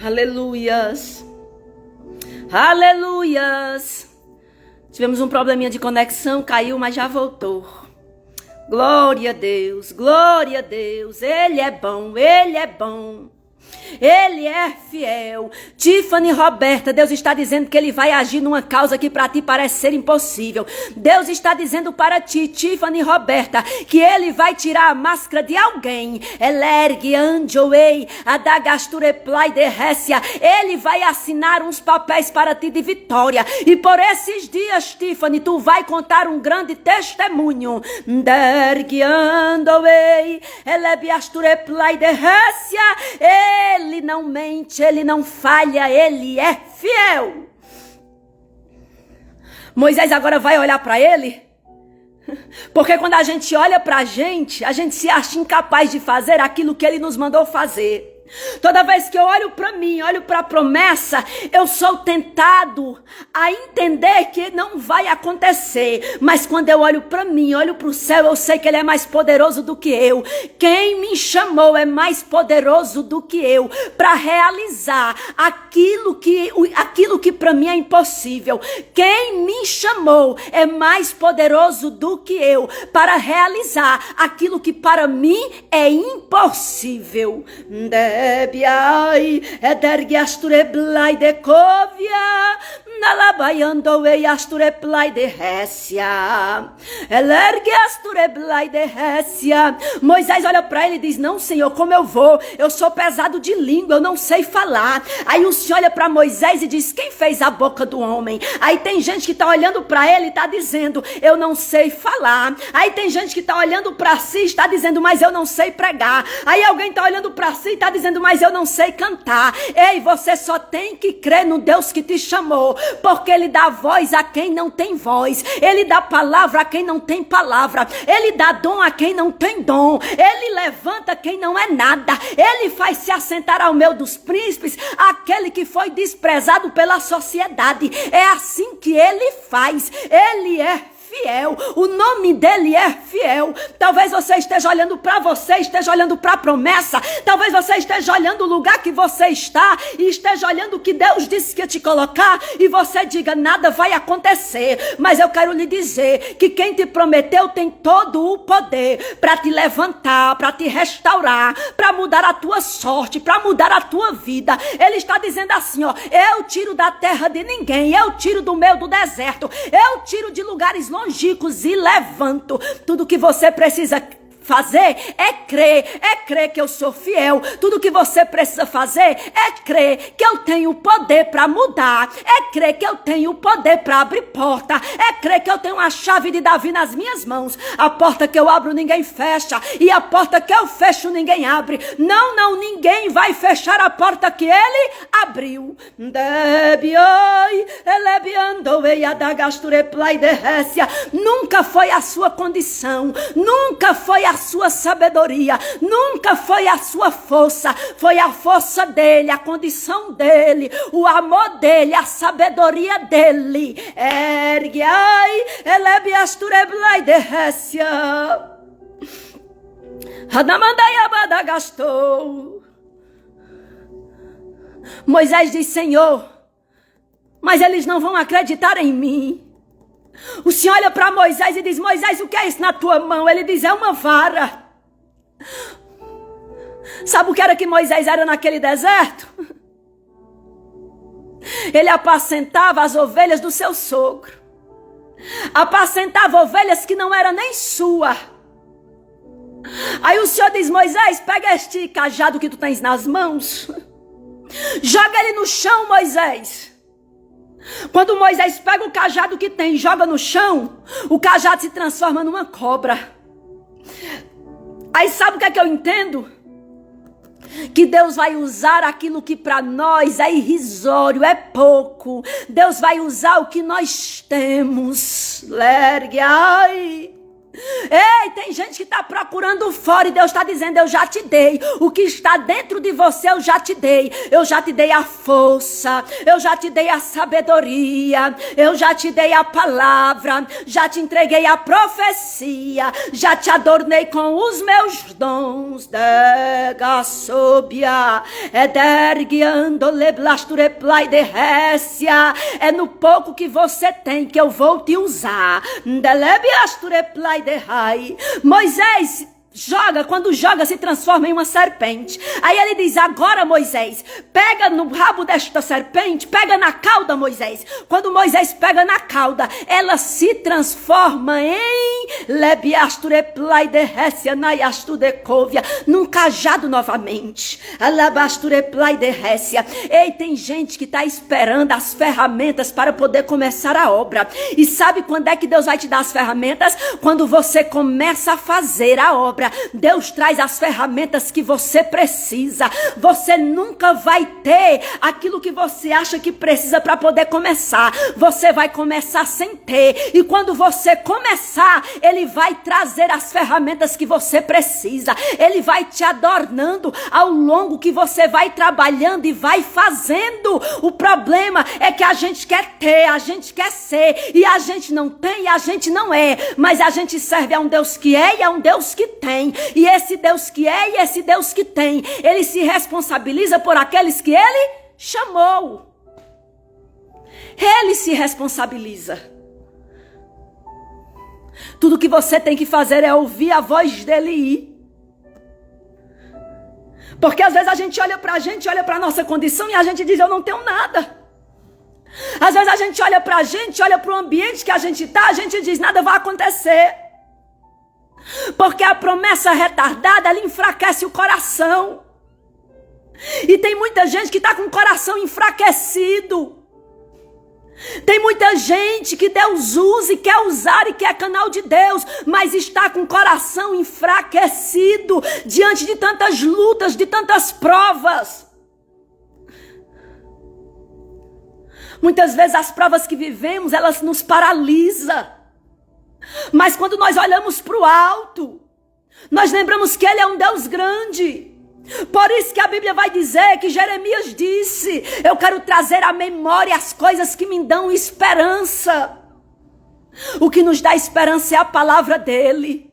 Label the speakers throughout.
Speaker 1: Aleluias. Aleluias. Tivemos um probleminha de conexão, caiu, mas já voltou. Glória a Deus, glória a Deus. Ele é bom, Ele é bom. Ele é fiel. Tiffany Roberta, Deus está dizendo que Ele vai agir numa causa que para ti parece ser impossível. Deus está dizendo para ti, Tiffany Roberta, que Ele vai tirar a máscara de alguém. Elergue Anjoei, Adagastureplai de Récia. Ele vai assinar uns papéis para ti de vitória. E por esses dias, Tiffany, tu vai contar um grande testemunho. Dergue Andoei, Elebiastureplai de Récia. Ele não mente, Ele não falha, Ele é fiel. Moisés agora vai olhar para ele, porque quando a gente olha para a gente se acha incapaz de fazer aquilo que Ele nos mandou fazer. Toda vez que eu olho para mim, olho para a promessa, eu sou tentado a entender que não vai acontecer. Mas quando eu olho para mim, olho para o céu, eu sei que Ele é mais poderoso do que eu. Quem me chamou é mais poderoso do que eu para realizar aquilo que para mim é impossível. Quem me chamou é mais poderoso do que eu para realizar aquilo que para mim é impossível. Ebiai, edergiastureblai de covia, nalabaiandoei astureblai de récia, elergiastureblai de récia. Moisés olha para ele e diz: não, Senhor, como eu vou? Eu sou pesado de língua, eu não sei falar. Aí o Senhor olha para Moisés e diz: quem fez a boca do homem? Aí tem gente que está olhando para ele e está dizendo: eu não sei falar. Aí tem gente que está olhando para si e está dizendo: mas eu não sei pregar. Aí alguém está olhando para si e está dizendo: mas eu não sei cantar. Ei, você só tem que crer no Deus que te chamou, porque Ele dá voz a quem não tem voz, Ele dá palavra a quem não tem palavra, Ele dá dom a quem não tem dom, Ele levanta quem não é nada, Ele faz se assentar ao meio dos príncipes aquele que foi desprezado pela sociedade. É assim que Ele faz. Ele é fiel, o nome dele é fiel. Talvez você esteja olhando para você, esteja olhando para a promessa, talvez você esteja olhando o lugar que você está e esteja olhando o que Deus disse que ia te colocar e você diga: nada vai acontecer. Mas eu quero lhe dizer que quem te prometeu tem todo o poder para te levantar, para te restaurar, para mudar a tua sorte, para mudar a tua vida. Ele está dizendo assim, ó: eu tiro da terra de ninguém, eu tiro do meio do deserto, eu tiro de lugares longínquos e levanto. Tudo que você precisa fazer é crer que eu sou fiel. Tudo que você precisa fazer é crer que eu tenho poder para mudar, é crer que eu tenho poder para abrir porta, é crer que eu tenho a chave de Davi nas minhas mãos. A porta que eu abro ninguém fecha, e a porta que eu fecho ninguém abre. Não, ninguém vai fechar a porta que Ele abriu. Nunca foi a sua condição, nunca foi a sua sabedoria, nunca foi a sua força, foi a força dele, a condição dele, o amor dele, a sabedoria dele. Erguei, elebiastureblai de récia, Hadamandaiabada gastou. Moisés diz: Senhor, mas eles não vão acreditar em mim. O Senhor olha para Moisés e diz: Moisés, o que é isso na tua mão? Ele diz: é uma vara. Sabe o que era que Moisés era naquele deserto? Ele apacentava as ovelhas do seu sogro, apacentava ovelhas que não era nem sua. Aí o Senhor diz: Moisés, pega este cajado que tu tens nas mãos, joga ele no chão, Moisés. Quando Moisés pega o cajado que tem e joga no chão, o cajado se transforma numa cobra. Aí sabe o que é que eu entendo? Que Deus vai usar aquilo que para nós é irrisório, é pouco. Deus vai usar o que nós temos. Lergue, ai. Ei, tem gente que está procurando fora e Deus está dizendo, eu já te dei. O que está dentro de você eu já te dei. Eu já te dei a força, eu já te dei a sabedoria, eu já te dei a palavra, já te entreguei a profecia, já te adornei com os meus dons. Degassobia, edergiando leblastureply de récia. É no pouco que você tem que eu vou te usar. Delebiastureply de rai. Moisés joga, quando joga se transforma em uma serpente. Aí ele diz, agora Moisés, pega no rabo desta serpente, pega na cauda Moisés. Quando Moisés pega na cauda, ela se transforma em lebiastureply de récia naiastudecovia, num cajado novamente. Alabastureply de récia. Ei, tem gente que está esperando as ferramentas para poder começar a obra. E sabe quando é que Deus vai te dar as ferramentas? Quando você começa a fazer a obra. Deus traz as ferramentas que você precisa. Você nunca vai ter aquilo que você acha que precisa para poder começar. Você vai começar sem ter. E quando você começar, Ele vai trazer as ferramentas que você precisa. Ele vai te adornando ao longo que você vai trabalhando e vai fazendo. O problema é que a gente quer ter, a gente quer ser, e a gente não tem e a gente não é. Mas a gente serve a um Deus que é e a um Deus que tem. E esse Deus que é e esse Deus que tem, Ele se responsabiliza por aqueles que Ele chamou. Ele se responsabiliza. Tudo que você tem que fazer é ouvir a voz dele e ir. Porque às vezes a gente olha pra gente, olha pra nossa condição e a gente diz, eu não tenho nada. Às vezes a gente olha pra gente, olha pro ambiente que a gente tá, a gente diz, nada vai acontecer. Porque a promessa retardada, ela enfraquece o coração. E tem muita gente que está com o coração enfraquecido. Tem muita gente que Deus usa e quer usar e quer canal de Deus, mas está com o coração enfraquecido diante de tantas lutas, de tantas provas. Muitas vezes as provas que vivemos, elas nos paralisam. Mas quando nós olhamos para o alto, nós lembramos que Ele é um Deus grande. Por isso que a Bíblia vai dizer que Jeremias disse, eu quero trazer à memória as coisas que me dão esperança. O que nos dá esperança é a palavra dEle.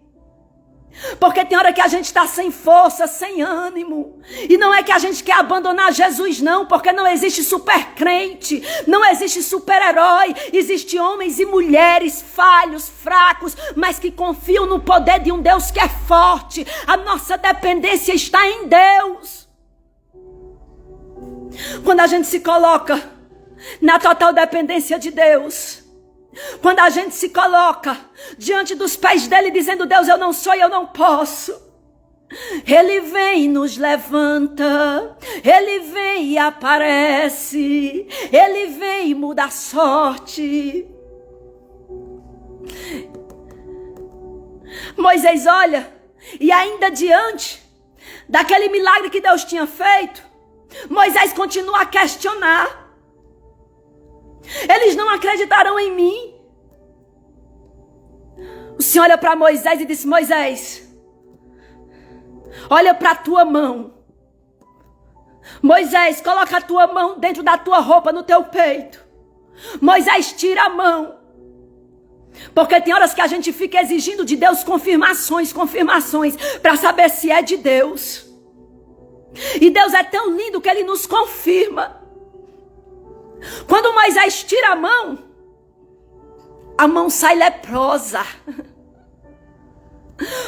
Speaker 1: Porque tem hora que a gente está sem força, sem ânimo. E não é que a gente quer abandonar Jesus, não. Porque não existe super crente, não existe super-herói. Existem homens e mulheres falhos, fracos, mas que confiam no poder de um Deus que é forte. A nossa dependência está em Deus. Quando a gente se coloca na total dependência de Deus, quando a gente se coloca diante dos pés dele dizendo, Deus, eu não sou e eu não posso, Ele vem e nos levanta, Ele vem e aparece, Ele vem e muda a sorte. Moisés olha, e ainda diante daquele milagre que Deus tinha feito, Moisés continua a questionar. Eles não acreditarão em mim. O Senhor olha para Moisés e disse, Moisés, olha para a tua mão. Moisés, coloca a tua mão dentro da tua roupa, no teu peito. Moisés, tira a mão. Porque tem horas que a gente fica exigindo de Deus confirmações, para saber se é de Deus. E Deus é tão lindo que Ele nos confirma. Quando Moisés tira a mão sai leprosa.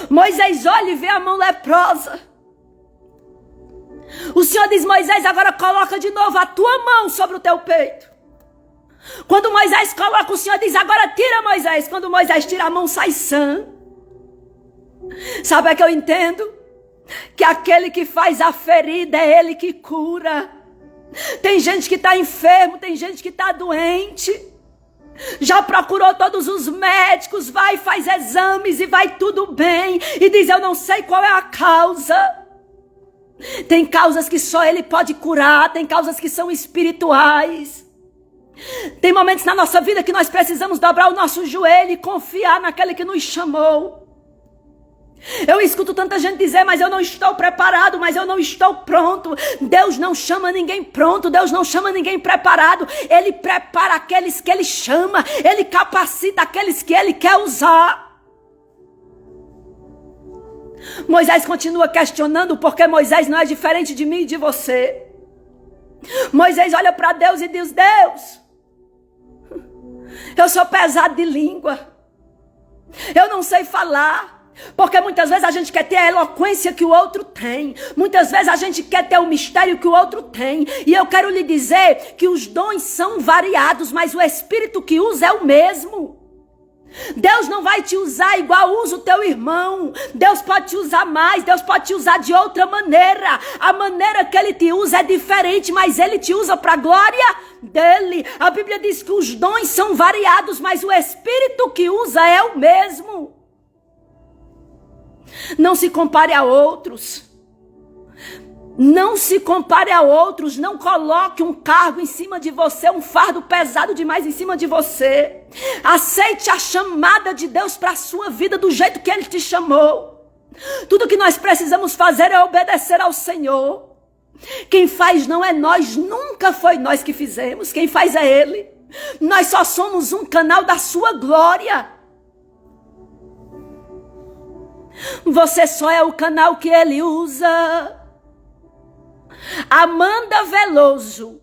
Speaker 1: Moisés olha e vê a mão leprosa. O Senhor diz, Moisés, agora coloca de novo a tua mão sobre o teu peito. Quando Moisés coloca, o Senhor diz, agora tira, Moisés. Quando Moisés tira a mão, sai sã. Sabe o que eu entendo? Que aquele que faz a ferida é Ele que cura. Tem gente que está enfermo, tem gente que está doente. Já procurou todos os médicos, vai, faz exames e vai tudo bem. E diz, eu não sei qual é a causa. Tem causas que só Ele pode curar, tem causas que são espirituais. Tem momentos na nossa vida que nós precisamos dobrar o nosso joelho e confiar naquele que nos chamou. Eu escuto tanta gente dizer, mas eu não estou preparado, mas eu não estou pronto. Deus não chama ninguém pronto, Deus não chama ninguém preparado. Ele prepara aqueles que Ele chama, Ele capacita aqueles que Ele quer usar. Moisés continua questionando, porque Moisés não é diferente de mim e de você. Moisés olha para Deus e diz: Deus, eu sou pesado de língua, eu não sei falar. Porque muitas vezes a gente quer ter a eloquência que o outro tem. Muitas vezes a gente quer ter o mistério que o outro tem. E eu quero lhe dizer que os dons são variados, mas o Espírito que usa é o mesmo. Deus não vai te usar igual usa o teu irmão. Deus pode te usar mais, Deus pode te usar de outra maneira. A maneira que Ele te usa é diferente, mas Ele te usa para a glória dEle. A Bíblia diz que os dons são variados, mas o Espírito que usa é o mesmo. Não se compare a outros. Não se compare a outros. Não coloque um cargo em cima de você, um fardo pesado demais em cima de você. Aceite a chamada de Deus para a sua vida do jeito que Ele te chamou. Tudo que nós precisamos fazer é obedecer ao Senhor. Quem faz não é nós, nunca foi nós que fizemos. Quem faz é Ele. Nós só somos um canal da sua glória. Você só é o canal que Ele usa. Amanda Veloso.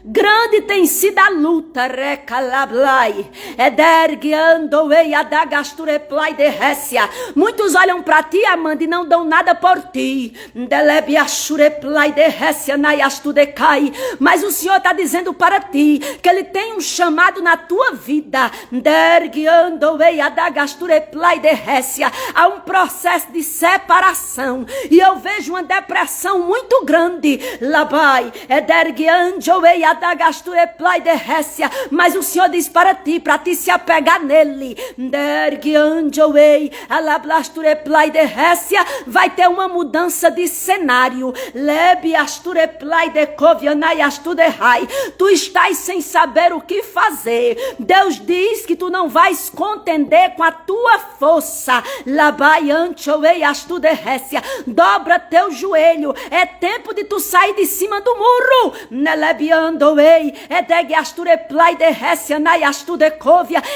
Speaker 1: Grande tem sido a luta, recalablai, ederguiandoei adagastureplai de Récia. Muitos olham para ti, Amanda, e não dão nada por ti. Delebiachureplai de Récia, naiastudecai. Mas o Senhor está dizendo para ti que Ele tem um chamado na tua vida. Derguiandoei adagastureplai de Récia. Há um processo de separação. E eu vejo uma depressão muito grande. Labai, ederguiandoei mas o Senhor diz para ti se apegar nele. Vai ter uma mudança de cenário. Tu estás sem saber o que fazer. Deus diz que tu não vais contender com a tua força. Dobra teu joelho. É tempo de tu sair de cima do muro.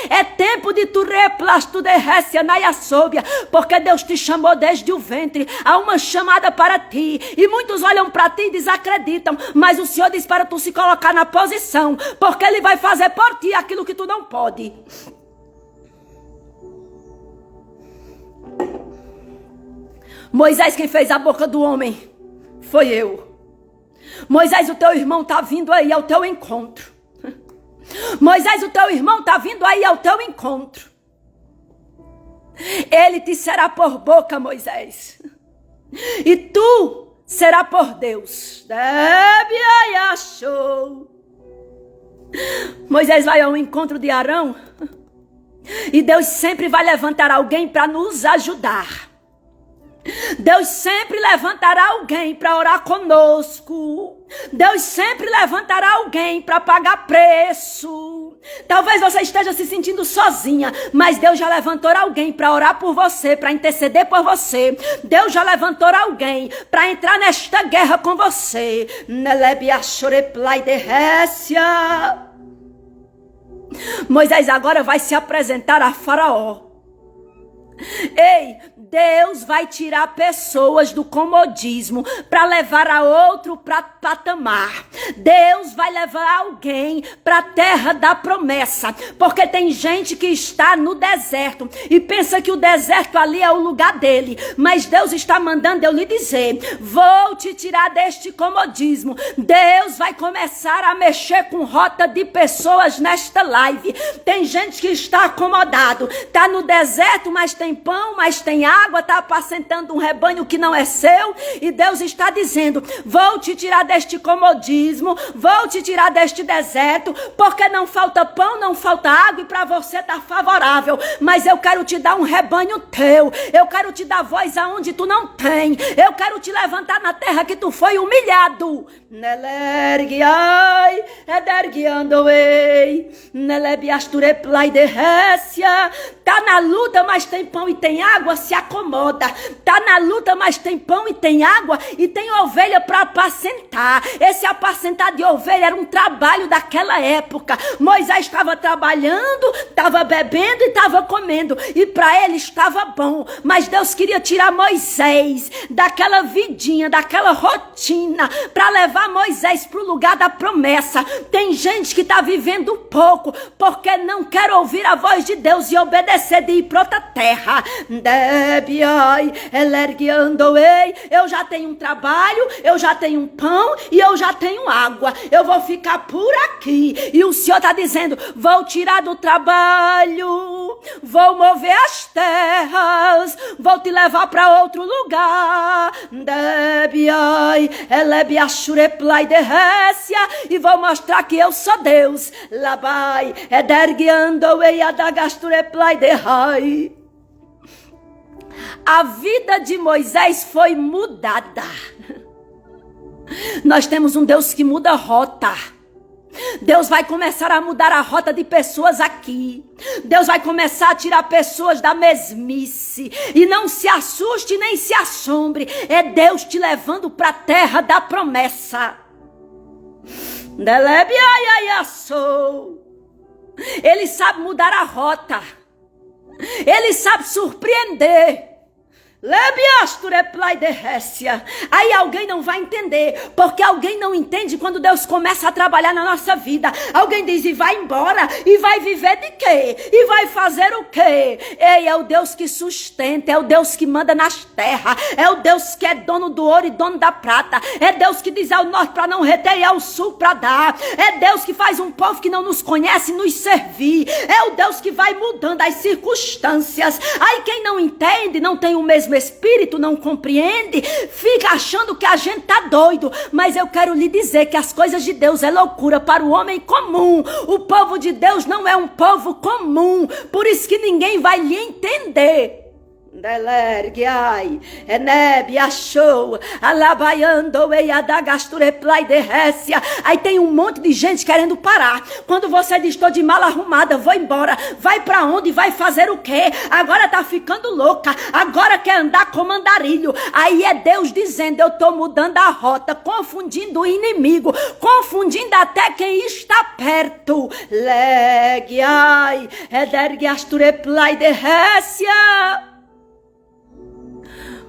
Speaker 1: É tempo de tu porque Deus te chamou desde o ventre. Há uma chamada para ti e muitos olham para ti e desacreditam, mas o Senhor diz para tu se colocar na posição, porque Ele vai fazer por ti aquilo que tu não pode. Moisés, quem fez a boca do homem foi eu. Moisés, o teu irmão está vindo aí ao teu encontro. Moisés, o teu irmão está vindo aí ao teu encontro. Ele te será por boca, Moisés. E tu será por Deus. Moisés vai ao encontro de Arão. E Deus sempre vai levantar alguém para nos ajudar. Deus sempre levantará alguém para orar conosco. Deus sempre levantará alguém para pagar preço. Talvez você esteja se sentindo sozinha, mas Deus já levantou alguém para orar por você, para interceder por você. Deus já levantou alguém para entrar nesta guerra com você. Moisés agora vai se apresentar a Faraó. Ei, Deus vai tirar pessoas do comodismo para levar a outro patamar. Deus vai levar alguém para a terra da promessa, porque tem gente que está no deserto e pensa que o deserto ali é o lugar dele, mas Deus está mandando eu lhe dizer: vou te tirar deste comodismo. Deus vai começar a mexer com rota de pessoas nesta live. Tem gente que está acomodado, está no deserto, mas tem pão, mas tem água, está apacentando um rebanho que não é seu, e Deus está dizendo: vou te tirar deste comodismo, vou te tirar deste deserto, porque não falta pão, não falta água, e para você está favorável, mas eu quero te dar um rebanho teu, eu quero te dar voz aonde tu não tem, eu quero te levantar na terra que tu foi humilhado. Tá na luta, mas tem pão e tem água, se acomoda. Tá na luta, mas tem pão e tem água e tem ovelha para apacentar. Esse apacentar de ovelha era um trabalho daquela época. Moisés estava trabalhando, estava bebendo e estava comendo. E para ele estava bom. Mas Deus queria tirar Moisés daquela vidinha, daquela rotina, para levar Moisés para o lugar da promessa. Tem gente que está vivendo pouco porque não quer ouvir a voz de Deus e obedecer de ir para outra terra. Eu já tenho um trabalho, eu já tenho um pão e eu já tenho água. Eu vou ficar por aqui. E o Senhor está dizendo: vou tirar do trabalho, vou mover as terras, vou te levar para outro lugar. E vou mostrar que eu sou Deus. Labai, a vida de Moisés foi mudada. Nós temos um Deus que muda a rota. Deus vai começar a mudar a rota de pessoas aqui. Deus vai começar a tirar pessoas da mesmice. E não se assuste nem se assombre. É Deus te levando para a terra da promessa. Ele sabe mudar a rota. Ele sabe surpreender. Aí alguém não vai entender, porque alguém não entende quando Deus começa a trabalhar na nossa vida. Alguém diz: e vai embora, e vai viver de quê? E vai fazer o quê? Ei, é o Deus que sustenta, é o Deus que manda nas terras, é o Deus que é dono do ouro e dono da prata, é Deus que diz ao norte para não reter e ao sul para dar, é Deus que faz um povo que não nos conhece nos servir, é o Deus que vai mudando as circunstâncias. Aí quem não entende, não tem o mesmo espírito, não compreende, fica achando que a gente tá doido. Mas eu quero lhe dizer que as coisas de Deus é loucura para o homem comum. O povo de Deus não é um povo comum, por isso que ninguém vai lhe entender. Aí tem um monte de gente querendo parar. Quando você diz: estou de mala arrumada, vou embora. Vai pra onde? Vai fazer o quê? Agora tá ficando louca, agora quer andar com mandarilho. Aí é Deus dizendo: eu tô mudando a rota, confundindo o inimigo, confundindo até quem está perto.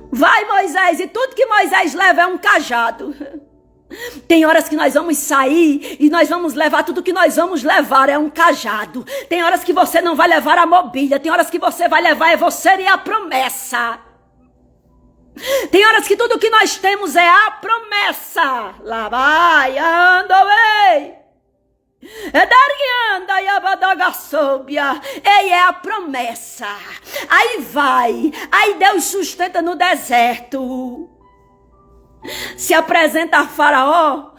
Speaker 1: Vai, Moisés, e tudo que Moisés leva é um cajado. Tem horas que nós vamos sair e nós vamos levar tudo que nós vamos levar é um cajado. Tem horas que você não vai levar a mobília, tem horas que você vai levar é você e a promessa. Tem horas que tudo que nós temos é a promessa. Lá vai, andou, Ei, é a promessa. Aí vai. Aí Deus sustenta no deserto. Se apresenta a Faraó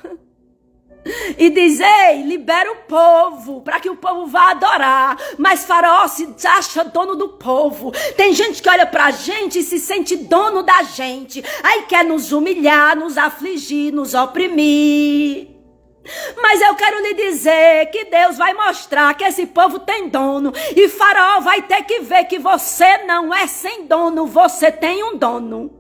Speaker 1: e diz: ei, libera o povo, para que o povo vá adorar. Mas Faraó se acha dono do povo. Tem gente que olha pra gente e se sente dono da gente. Aí quer nos humilhar, nos afligir, nos oprimir. Mas eu quero lhe dizer que Deus vai mostrar que esse povo tem dono. E Faraó vai ter que ver que você não é sem dono, você tem um dono.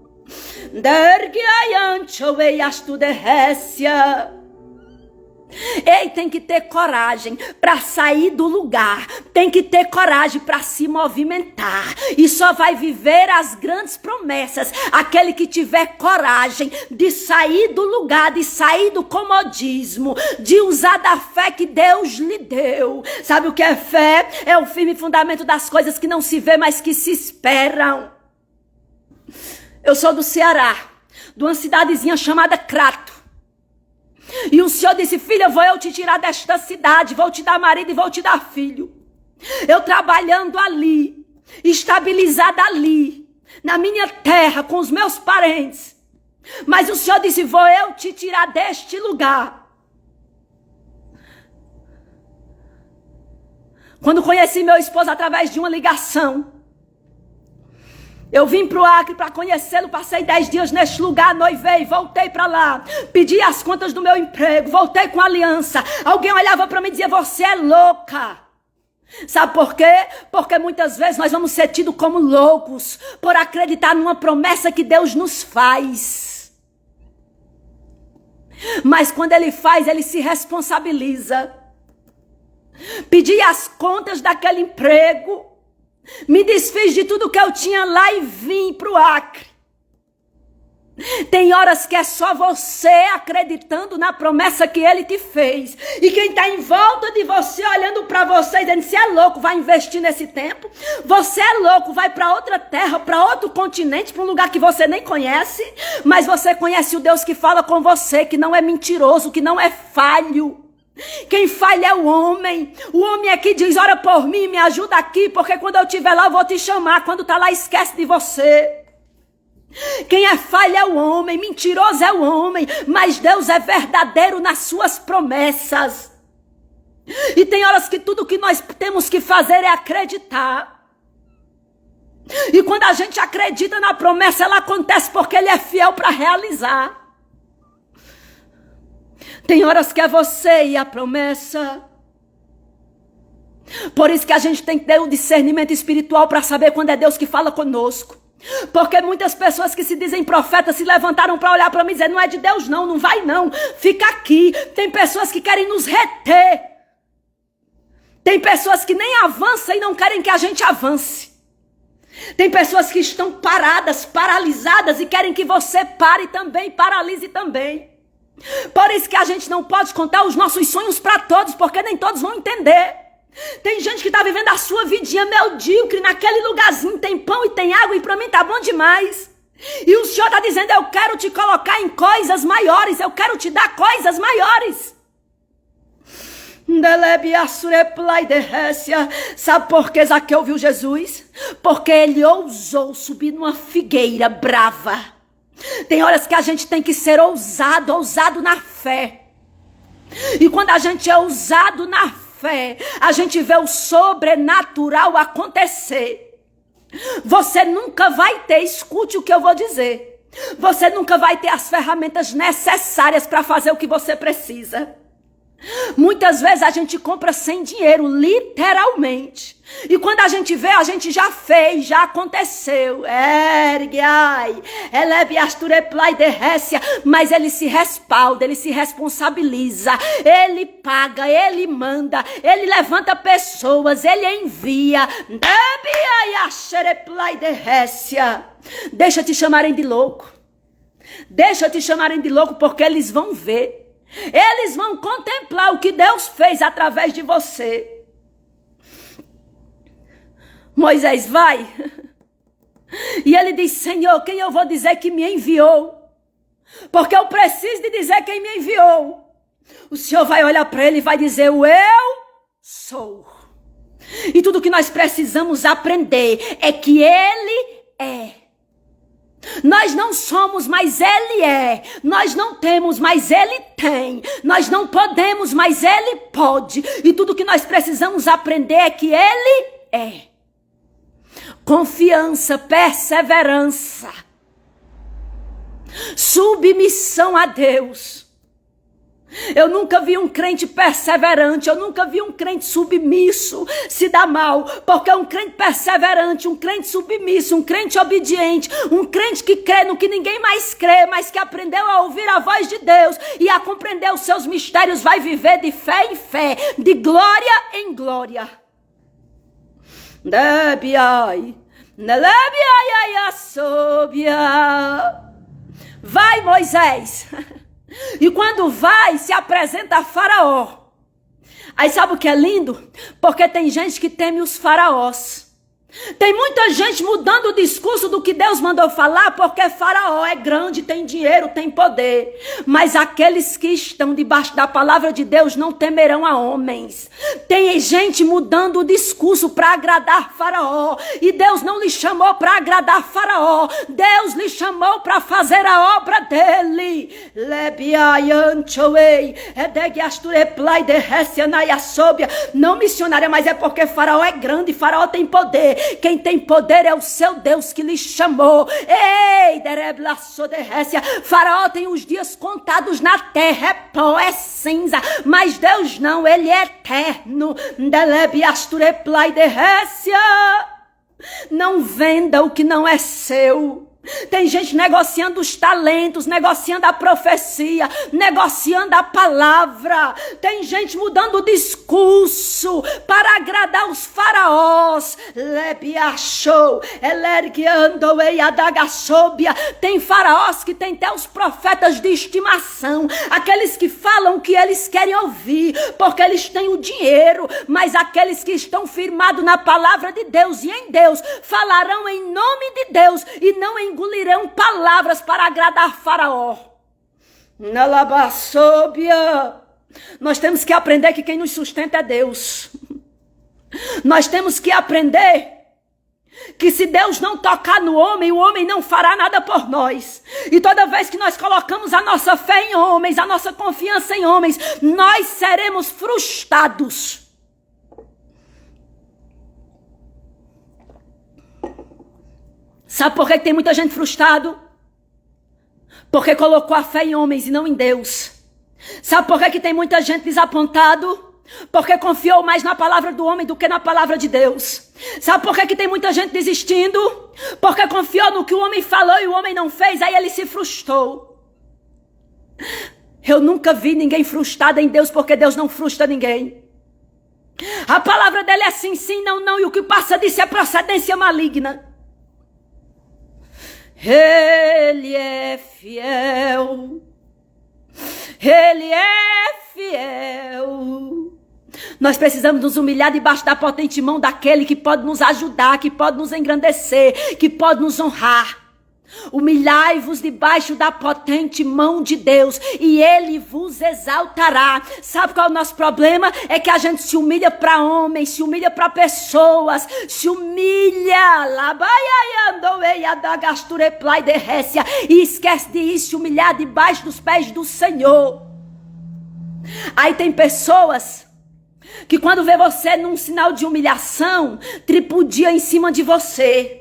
Speaker 1: Ei, tem que ter coragem para sair do lugar. Tem que ter coragem para se movimentar. E só vai viver as grandes promessas aquele que tiver coragem de sair do lugar, de sair do comodismo, de usar da fé que Deus lhe deu. Sabe o que é fé? É o firme fundamento das coisas que não se vê, mas que se esperam. Eu sou do Ceará, de uma cidadezinha chamada Crato. E o Senhor disse: filha, vou eu te tirar desta cidade, vou te dar marido e vou te dar filho. Eu trabalhando ali, estabilizada ali, na minha terra, com os meus parentes. Mas o Senhor disse: vou eu te tirar deste lugar. Quando conheci meu esposo através de uma ligação, eu vim para o Acre para conhecê-lo, passei 10 dias neste lugar, noivei, voltei para lá, pedi as contas do meu emprego, voltei com aliança. Alguém olhava para mim e dizia: você é louca. Sabe por quê? Porque muitas vezes nós vamos ser tidos como loucos por acreditar numa promessa que Deus nos faz. Mas quando Ele faz, Ele se responsabiliza. Pedi as contas daquele emprego, me desfiz de tudo que eu tinha lá e vim para o Acre. Tem horas que é só você acreditando na promessa que Ele te fez. E quem está em volta de você, olhando para você, dizendo, você é louco, vai investir nesse tempo? Você é louco, vai para outra terra, para outro continente, para um lugar que você nem conhece. Mas você conhece o Deus que fala com você, que não é mentiroso, que não é falho. Quem falha é o homem. O homem é que diz, ora por mim, me ajuda aqui, porque quando eu estiver lá eu vou te chamar. Quando está lá esquece de você. Quem é falha é o homem, mentiroso é o homem, mas Deus é verdadeiro nas suas promessas. E tem horas que tudo que nós temos que fazer é acreditar. E quando a gente acredita na promessa, ela acontece porque Ele é fiel para realizar. Tem horas que é você e a promessa. Por isso que a gente tem que ter um discernimento espiritual para saber quando é Deus que fala conosco. Porque muitas pessoas que se dizem profetas se levantaram para olhar para mim e dizer, não é de Deus não, não vai não, fica aqui. Tem pessoas que querem nos reter. Tem pessoas que nem avançam e não querem que a gente avance. Tem pessoas que estão paradas, paralisadas e querem que você pare também, paralise também. Por isso que a gente não pode contar os nossos sonhos para todos, porque nem todos vão entender. Tem gente que está vivendo a sua vidinha medíocre naquele lugarzinho, tem pão e tem água e para mim tá bom demais. E o Senhor está dizendo, eu quero te colocar em coisas maiores, eu quero te dar coisas maiores. Sabe por que Zaqueu viu Jesus? Porque ele ousou subir numa figueira brava. Tem horas que a gente tem que ser ousado na fé. E quando a gente é ousado na fé, a gente vê o sobrenatural acontecer. Você nunca vai ter, escute o que eu vou dizer, você nunca vai ter as ferramentas necessárias para fazer o que você precisa. Muitas vezes a gente compra sem dinheiro, literalmente. E quando a gente vê, a gente já fez, já aconteceu. Mas ele se respalda, ele se responsabiliza, ele paga, ele manda, ele levanta pessoas, ele envia. Deixa te chamarem de louco. Deixa te chamarem de louco, porque eles vão ver. Eles vão contemplar o que Deus fez através de você. Moisés vai. E ele diz, Senhor, quem eu vou dizer que me enviou? Porque eu preciso de dizer quem me enviou. O Senhor vai olhar para ele e vai dizer, eu sou. E tudo que nós precisamos aprender é que Ele é. Nós não somos, mas Ele é. Nós não temos, mas Ele tem. Nós não podemos, mas Ele pode. E tudo que nós precisamos aprender é que Ele é. Confiança, perseverança, submissão a Deus. Eu nunca vi um crente perseverante, eu nunca vi um crente submisso se dar mal, porque um crente perseverante, um crente submisso, um crente obediente, um crente que crê no que ninguém mais crê, mas que aprendeu a ouvir a voz de Deus e a compreender os seus mistérios, vai viver de fé em fé, de glória em glória. Vai, Moisés. E quando vai, se apresenta a Faraó. Aí sabe o que é lindo? Porque tem gente que teme os faraós. Tem muita gente mudando o discurso do que Deus mandou falar, porque Faraó é grande, tem dinheiro, tem poder. Mas aqueles que estão debaixo da palavra de Deus não temerão a homens. Tem gente mudando o discurso para agradar Faraó. E Deus não lhe chamou para agradar Faraó. Deus lhe chamou para fazer a obra dele. Não missionária, mas é porque Faraó é grande, Faraó tem poder. poder. Quem tem poder é o seu Deus que lhe chamou. Ei, Faraó tem os dias contados na terra, é pó, é cinza, mas Deus não, ele é eterno. Não venda o que não é seu. Tem gente negociando os talentos, negociando a profecia, negociando a palavra. Tem gente mudando o discurso para agradar os faraós. Tem faraós que tem até os profetas de estimação, aqueles que falam o que eles querem ouvir, porque eles têm o dinheiro. Mas aqueles que estão firmados na palavra de Deus e em Deus, falarão em nome de Deus e não engolirão palavras para agradar Faraó. Nós temos que aprender que quem nos sustenta é Deus. Nós temos que aprender que se Deus não tocar no homem, o homem não fará nada por nós. E toda vez que nós colocamos a nossa fé em homens, a nossa confiança em homens, nós seremos frustrados. Sabe por que tem muita gente frustrado? Porque colocou a fé em homens e não em Deus. Sabe por que tem muita gente desapontado? Porque confiou mais na palavra do homem do que na palavra de Deus. Sabe por que tem muita gente desistindo? Porque confiou no que o homem falou e o homem não fez, aí ele se frustrou. Eu nunca vi ninguém frustrado em Deus, porque Deus não frustra ninguém. A palavra dele é sim, sim, não, não, e o que passa disso é procedência maligna. Ele é fiel. Ele é fiel. Nós precisamos nos humilhar debaixo da potente mão daquele que pode nos ajudar, que pode nos engrandecer, que pode nos honrar. Humilhai-vos debaixo da potente mão de Deus e Ele vos exaltará. Sabe qual é o nosso problema? É que a gente se humilha para homens, se humilha para pessoas, se humilha e esquece de ir se humilhar debaixo dos pés do Senhor. Aí tem pessoas que quando vê você num sinal de humilhação, tripudia em cima de você.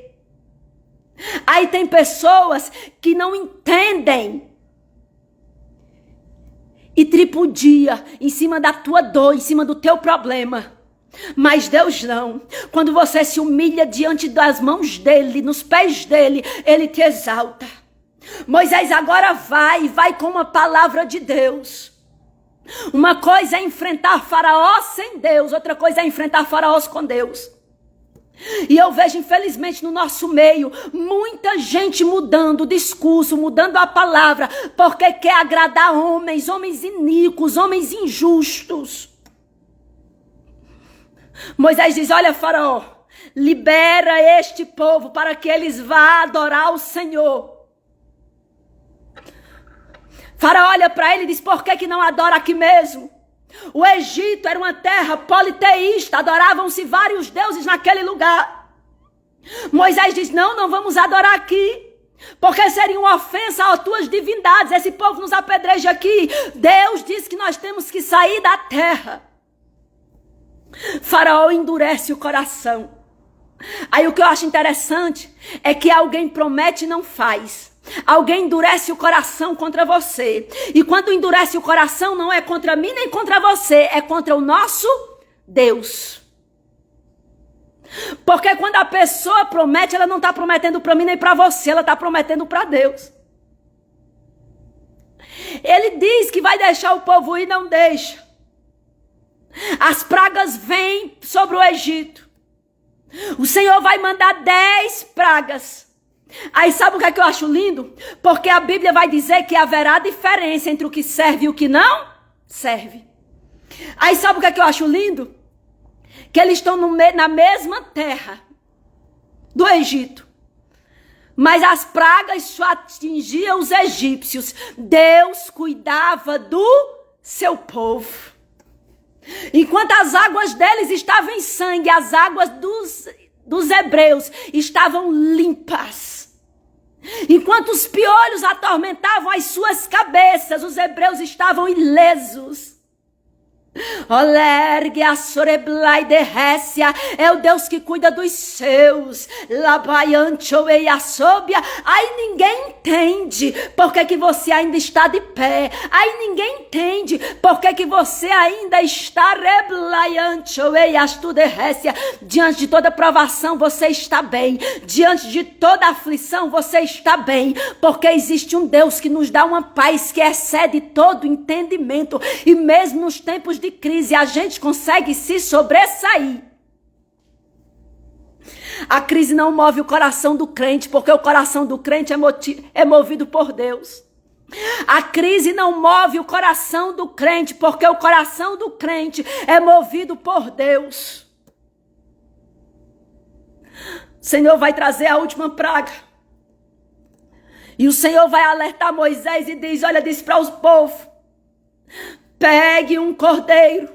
Speaker 1: Aí tem pessoas que não entendem e tripudia em cima da tua dor, em cima do teu problema. Mas Deus não. Quando você se humilha diante das mãos dele, nos pés dele, ele te exalta. Moisés agora vai com uma palavra de Deus. Uma coisa é enfrentar faraós sem Deus, outra coisa é enfrentar faraós com Deus. E eu vejo, infelizmente, no nosso meio, muita gente mudando o discurso, mudando a palavra, porque quer agradar homens, homens iníquos, homens injustos. Moisés diz: olha, faraó, libera este povo para que eles vá adorar o Senhor. Faraó olha para ele e diz: por que não adora aqui mesmo? O Egito era uma terra politeísta, adoravam-se vários deuses naquele lugar. Moisés diz: não vamos adorar aqui, porque seria uma ofensa às tuas divindades, esse povo nos apedreja aqui. Deus diz que nós temos que sair da terra. Faraó endurece o coração. Aí o que eu acho interessante é que alguém promete e não faz. Alguém endurece o coração contra você. E quando endurece o coração, não é contra mim nem contra você, é contra o nosso Deus. Porque quando a pessoa promete, ela não está prometendo para mim nem para você, ela está prometendo para Deus. Ele diz que vai deixar o povo ir, não deixa. As pragas vêm sobre o Egito. O Senhor vai mandar 10 pragas. Aí sabe o que é que eu acho lindo? Porque a Bíblia vai dizer que haverá diferença entre o que serve e o que não serve. Aí sabe o que é que eu acho lindo? Que eles estão na mesma terra do Egito. Mas as pragas só atingiam os egípcios. Deus cuidava do seu povo. Enquanto as águas deles estavam em sangue, as águas dos hebreus estavam limpas. Enquanto os piolhos atormentavam as suas cabeças, os hebreus estavam ilesos. Olergue a soreblai de Récia, é o Deus que cuida dos seus. Labaianchoei a sóbia. Aí ninguém entende por que você ainda está de pé. Aí ninguém entende por que você ainda está reblaianchoei astu de Récia. Diante de toda provação você está bem. Diante de toda aflição você está bem. Porque existe um Deus que nos dá uma paz que excede todo entendimento. E mesmo nos tempos de crise a gente consegue se sobressair. A crise não move o coração do crente, porque o coração do crente é movido por Deus. A crise não move o coração do crente, porque o coração do crente é movido por Deus. O Senhor vai trazer a última praga. E o Senhor vai alertar Moisés e diz, olha, diz para os povos, pegue um cordeiro,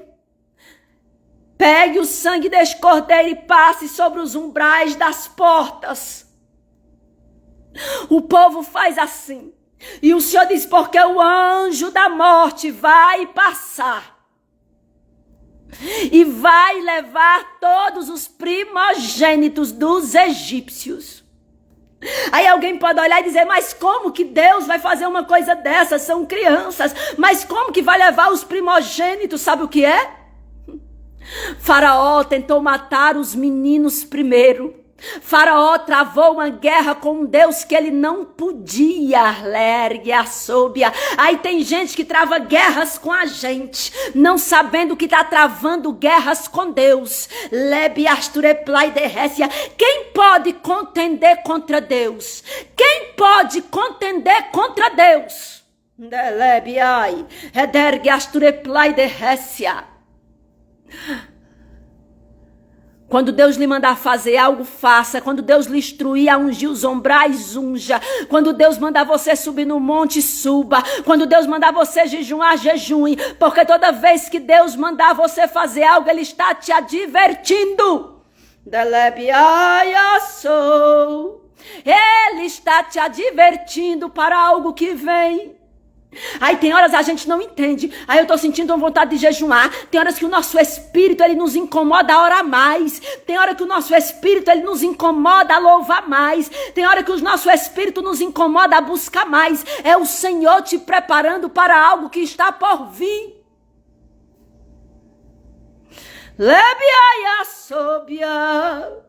Speaker 1: pegue o sangue deste cordeiro e passe sobre os umbrais das portas. O povo faz assim. E o Senhor diz, porque o anjo da morte vai passar. E vai levar todos os primogênitos dos egípcios. Aí alguém pode olhar e dizer, mas como que Deus vai fazer uma coisa dessa? São crianças. Mas como que vai levar os primogênitos? Sabe o que é? Faraó tentou matar os meninos primeiro. Faraó travou uma guerra com um Deus que ele não podia. Lergue a sóbia. Aí tem gente que trava guerras com a gente, não sabendo que está travando guerras com Deus. Lebe astureplai de Récia. Quem pode contender contra Deus? Quem pode contender contra Deus? Lebe ai. Edergue astureplai de Récia. Quando Deus lhe mandar fazer algo, faça. Quando Deus lhe instruir a ungir os ombrais, unja. Quando Deus mandar você subir no monte, suba. Quando Deus mandar você jejuar, jejue. Porque toda vez que Deus mandar você fazer algo, Ele está te advertindo. Ele está te advertindo para algo que vem. Aí tem horas a gente não entende. Aí eu tô sentindo uma vontade de jejuar. Tem horas que o nosso espírito, ele nos incomoda a orar mais. Tem hora que o nosso espírito, ele nos incomoda a louvar mais. Tem hora que o nosso espírito nos incomoda a buscar mais. É o Senhor te preparando para algo que está por vir. Lebiaia sobia.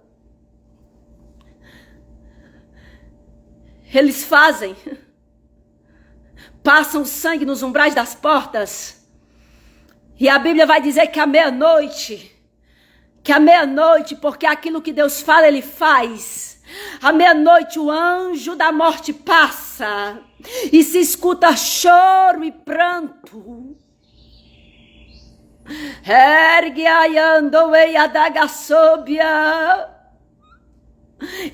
Speaker 1: Eles fazem. Passam o sangue nos umbrais das portas. E a Bíblia vai dizer que à meia-noite, porque aquilo que Deus fala, Ele faz. À meia-noite o anjo da morte passa e se escuta choro e pranto. Ergue aiandoei adagassobia.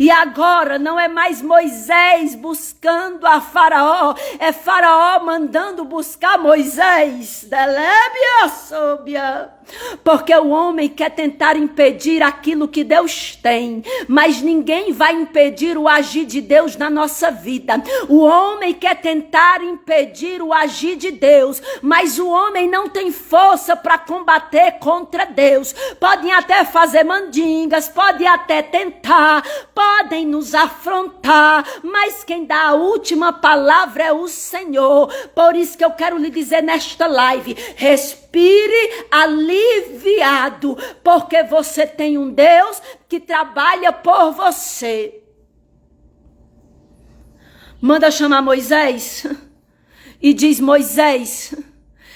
Speaker 1: E agora não é mais Moisés buscando a Faraó, é Faraó mandando buscar Moisés. Delébia, sóbia. Porque o homem quer tentar impedir aquilo que Deus tem, mas ninguém vai impedir o agir de Deus na nossa vida. O homem quer tentar impedir o agir de Deus, mas o homem não tem força para combater contra Deus. Podem até fazer mandingas, podem até tentar, podem nos afrontar, mas quem dá a última palavra é o Senhor. Por isso que eu quero lhe dizer nesta live, respire aliviado, porque você tem um Deus que trabalha por você. Manda chamar Moisés e diz, Moisés,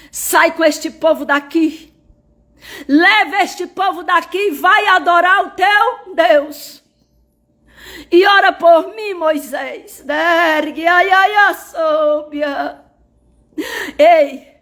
Speaker 1: sai com este povo daqui. Leva este povo daqui e vai adorar o teu Deus. E ora por mim, Moisés. Ergue, ai, ai, a sóbia. Ei,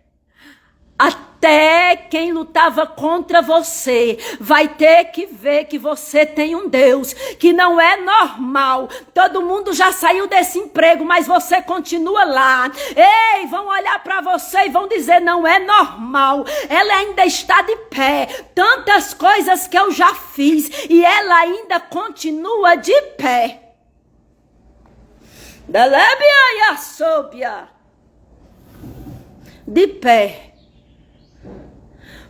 Speaker 1: até quem lutava contra você vai ter que ver que você tem um Deus que não é normal. Todo mundo já saiu desse emprego, mas você continua lá. Ei, vão olhar para você e vão dizer, não é normal. Ela ainda está de pé. Tantas coisas que eu já fiz e ela ainda continua de pé. Delébia e a sóbia. De pé.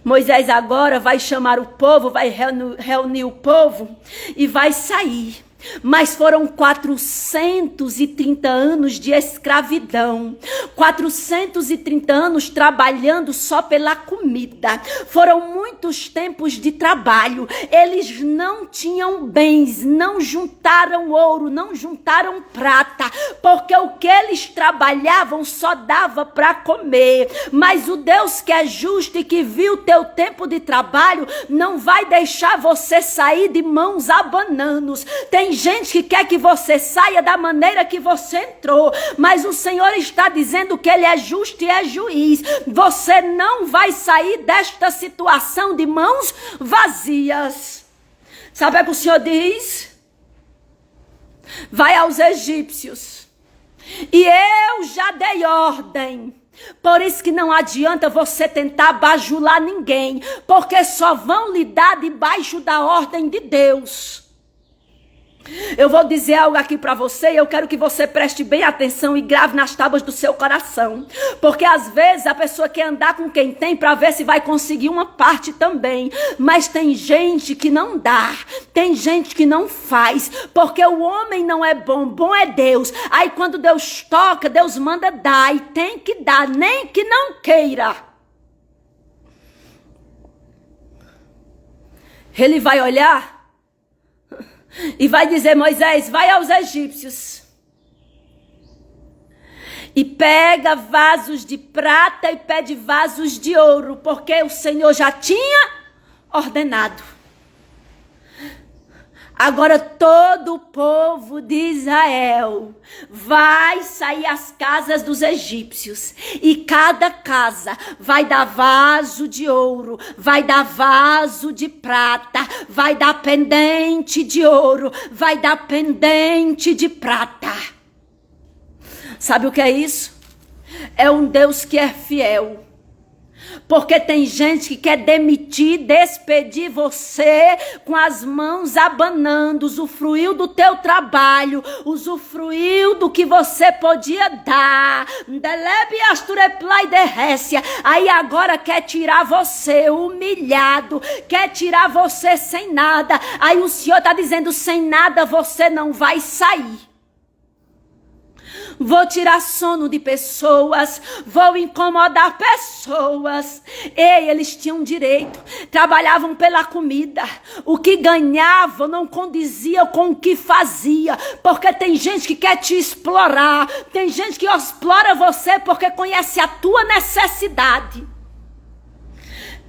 Speaker 1: Moisés agora vai chamar o povo, vai reunir o povo e vai sair. Mas foram 430 anos de escravidão, 430 anos trabalhando só pela comida. Foram muitos tempos de trabalho. Eles não tinham bens, não juntaram ouro, não juntaram prata, porque o que eles trabalhavam só dava para comer. Mas o Deus que é justo e que viu o teu tempo de trabalho não vai deixar você sair de mãos abanando. Tem gente que quer que você saia da maneira que você entrou, mas o Senhor está dizendo que Ele é justo e é juiz. Você não vai sair desta situação de mãos vazias. Sabe o que o Senhor diz? Vai aos egípcios e eu já dei ordem. Por isso que não adianta você tentar bajular ninguém, porque só vão lhe dar debaixo da ordem de Deus. Eu vou dizer algo aqui para você e eu quero que você preste bem atenção e grave nas tábuas do seu coração. Porque às vezes a pessoa quer andar com quem tem para ver se vai conseguir uma parte também. Mas tem gente que não dá, tem gente que não faz, porque o homem não é bom, bom é Deus. Aí quando Deus toca, Deus manda dar e tem que dar, nem que não queira. Ele vai olhar e vai dizer: Moisés, vai aos egípcios e pega vasos de prata e pede vasos de ouro, porque o Senhor já tinha ordenado. Agora todo o povo de Israel vai sair às casas dos egípcios e cada casa vai dar vaso de ouro, vai dar vaso de prata, vai dar pendente de ouro, vai dar pendente de prata. Sabe o que é isso? É um Deus que é fiel. Porque tem gente que quer demitir, despedir você com as mãos abanando, usufruiu do teu trabalho, usufruiu do que você podia dar. Aí agora quer tirar você humilhado, quer tirar você sem nada. Aí o Senhor está dizendo: sem nada você não vai sair. Vou tirar sono de pessoas, vou incomodar pessoas. Ei, eles tinham direito, trabalhavam pela comida. O que ganhavam não condizia com o que fazia, porque tem gente que quer te explorar, tem gente que explora você porque conhece a tua necessidade.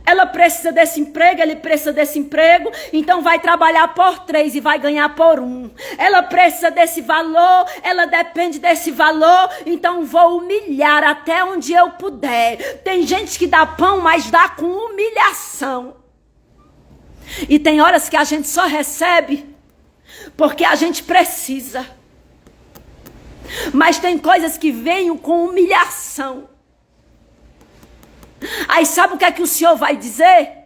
Speaker 1: Ela precisa desse emprego, ele precisa desse emprego, então vai trabalhar por 3 e vai ganhar por 1. Ela precisa desse valor, ela depende desse valor, então vou humilhar até onde eu puder. Tem gente que dá pão, mas dá com humilhação. E tem horas que a gente só recebe porque a gente precisa. Mas tem coisas que vêm com humilhação. Aí sabe o que é que o Senhor vai dizer?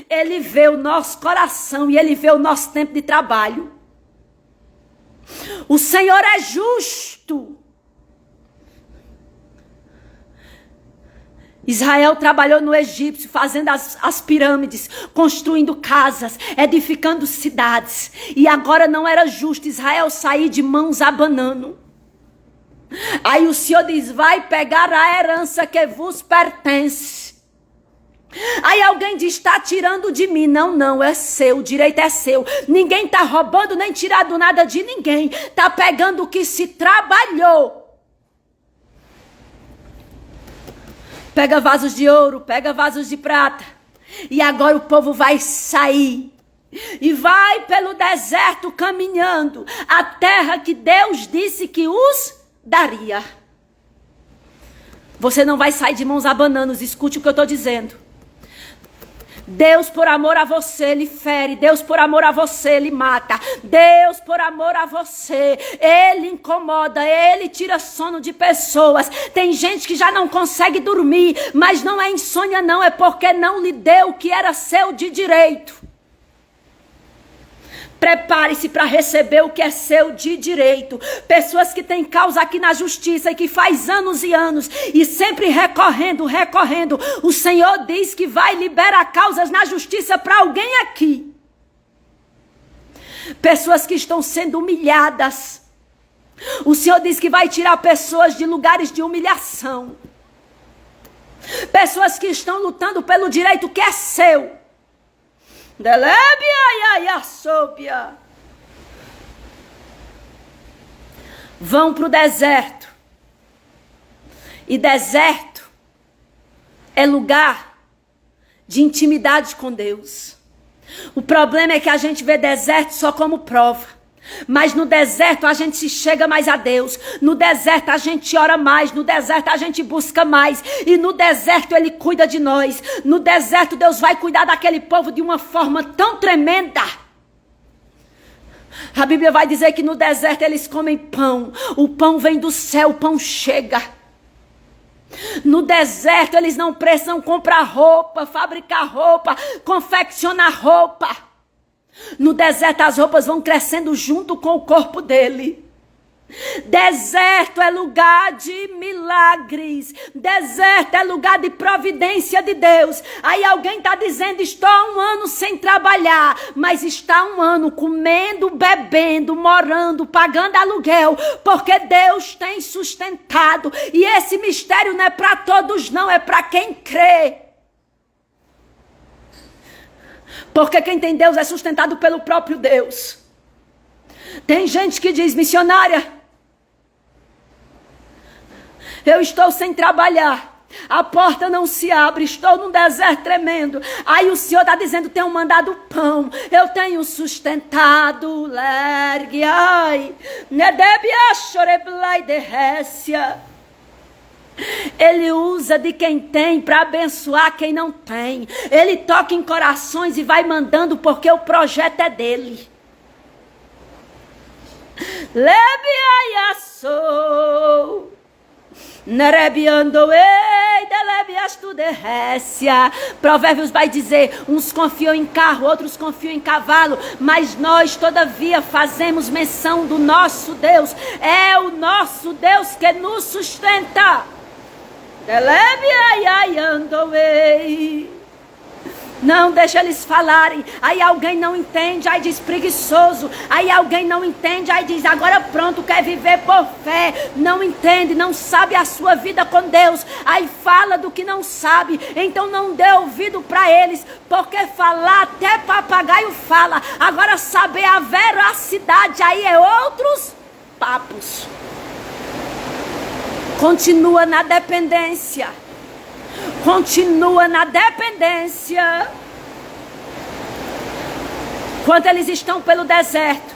Speaker 1: Ele vê o nosso coração e Ele vê o nosso tempo de trabalho. O Senhor é justo. Israel trabalhou no Egito, fazendo as pirâmides, construindo casas, edificando cidades. E agora não era justo Israel sair de mãos abanando. Aí o Senhor diz: vai pegar a herança que vos pertence. Aí alguém diz: está tirando de mim. Não, é seu, o direito é seu. Ninguém está roubando nem tirando nada de ninguém. Está pegando o que se trabalhou. Pega vasos de ouro, pega vasos de prata. E agora o povo vai sair. E vai pelo deserto caminhando. A terra que Deus disse que os daria. Você não vai sair de mãos abanando. Escute o que eu estou dizendo. Deus, por amor a você, Ele fere. Deus, por amor a você, Ele mata. Deus, por amor a você, Ele incomoda. Ele tira sono de pessoas. Tem gente que já não consegue dormir, mas não é insônia não, é porque não lhe deu o que era seu de direito. Prepare-se para receber o que é seu de direito. Pessoas que têm causa aqui na justiça e que faz anos e anos e sempre recorrendo. O Senhor diz que vai liberar causas na justiça para alguém aqui. Pessoas que estão sendo humilhadas. O Senhor diz que vai tirar pessoas de lugares de humilhação. Pessoas que estão lutando pelo direito que é seu. Vão para o deserto. E deserto é lugar de intimidade com Deus. O problema é que a gente vê deserto só como prova. Mas no deserto a gente se chega mais a Deus. No deserto a gente ora mais. No deserto a gente busca mais. E no deserto Ele cuida de nós. No deserto Deus vai cuidar daquele povo de uma forma tão tremenda. A Bíblia vai dizer que no deserto eles comem pão. O pão vem do céu, o pão chega. No deserto eles não precisam comprar roupa, fabricar roupa, confeccionar roupa. No deserto as roupas vão crescendo junto com o corpo dele. Deserto é lugar de milagres. Deserto é lugar de providência de Deus. Aí alguém está dizendo, estou há um ano sem trabalhar. Mas está um ano comendo, bebendo, morando, pagando aluguel. Porque Deus tem sustentado. E esse mistério não é para todos não, é para quem crê. Porque quem tem Deus é sustentado pelo próprio Deus. Tem gente que diz, missionária, eu estou sem trabalhar, a porta não se abre, estou num deserto tremendo. Aí o Senhor está dizendo, tenho mandado pão, eu tenho sustentado, lergue, ai, nedebia choreblai de récia. Ele usa de quem tem para abençoar quem não tem. Ele toca em corações e vai mandando porque o projeto é dele. Lebiaiaçou, nerebiandoei, delebiastu de récia. Provérbios vai dizer, uns confiam em carro, outros confiam em cavalo, mas nós todavia fazemos menção do nosso Deus. É o nosso Deus que nos sustenta. Não deixa eles falarem. Aí alguém não entende, aí diz preguiçoso. Aí alguém não entende, aí diz agora pronto, quer viver por fé. Não entende, não sabe a sua vida com Deus. Aí fala do que não sabe. Então não dê ouvido para eles, porque falar até papagaio fala. Agora saber a veracidade aí é outros papos. Continua na dependência. Continua na dependência. Quando eles estão pelo deserto,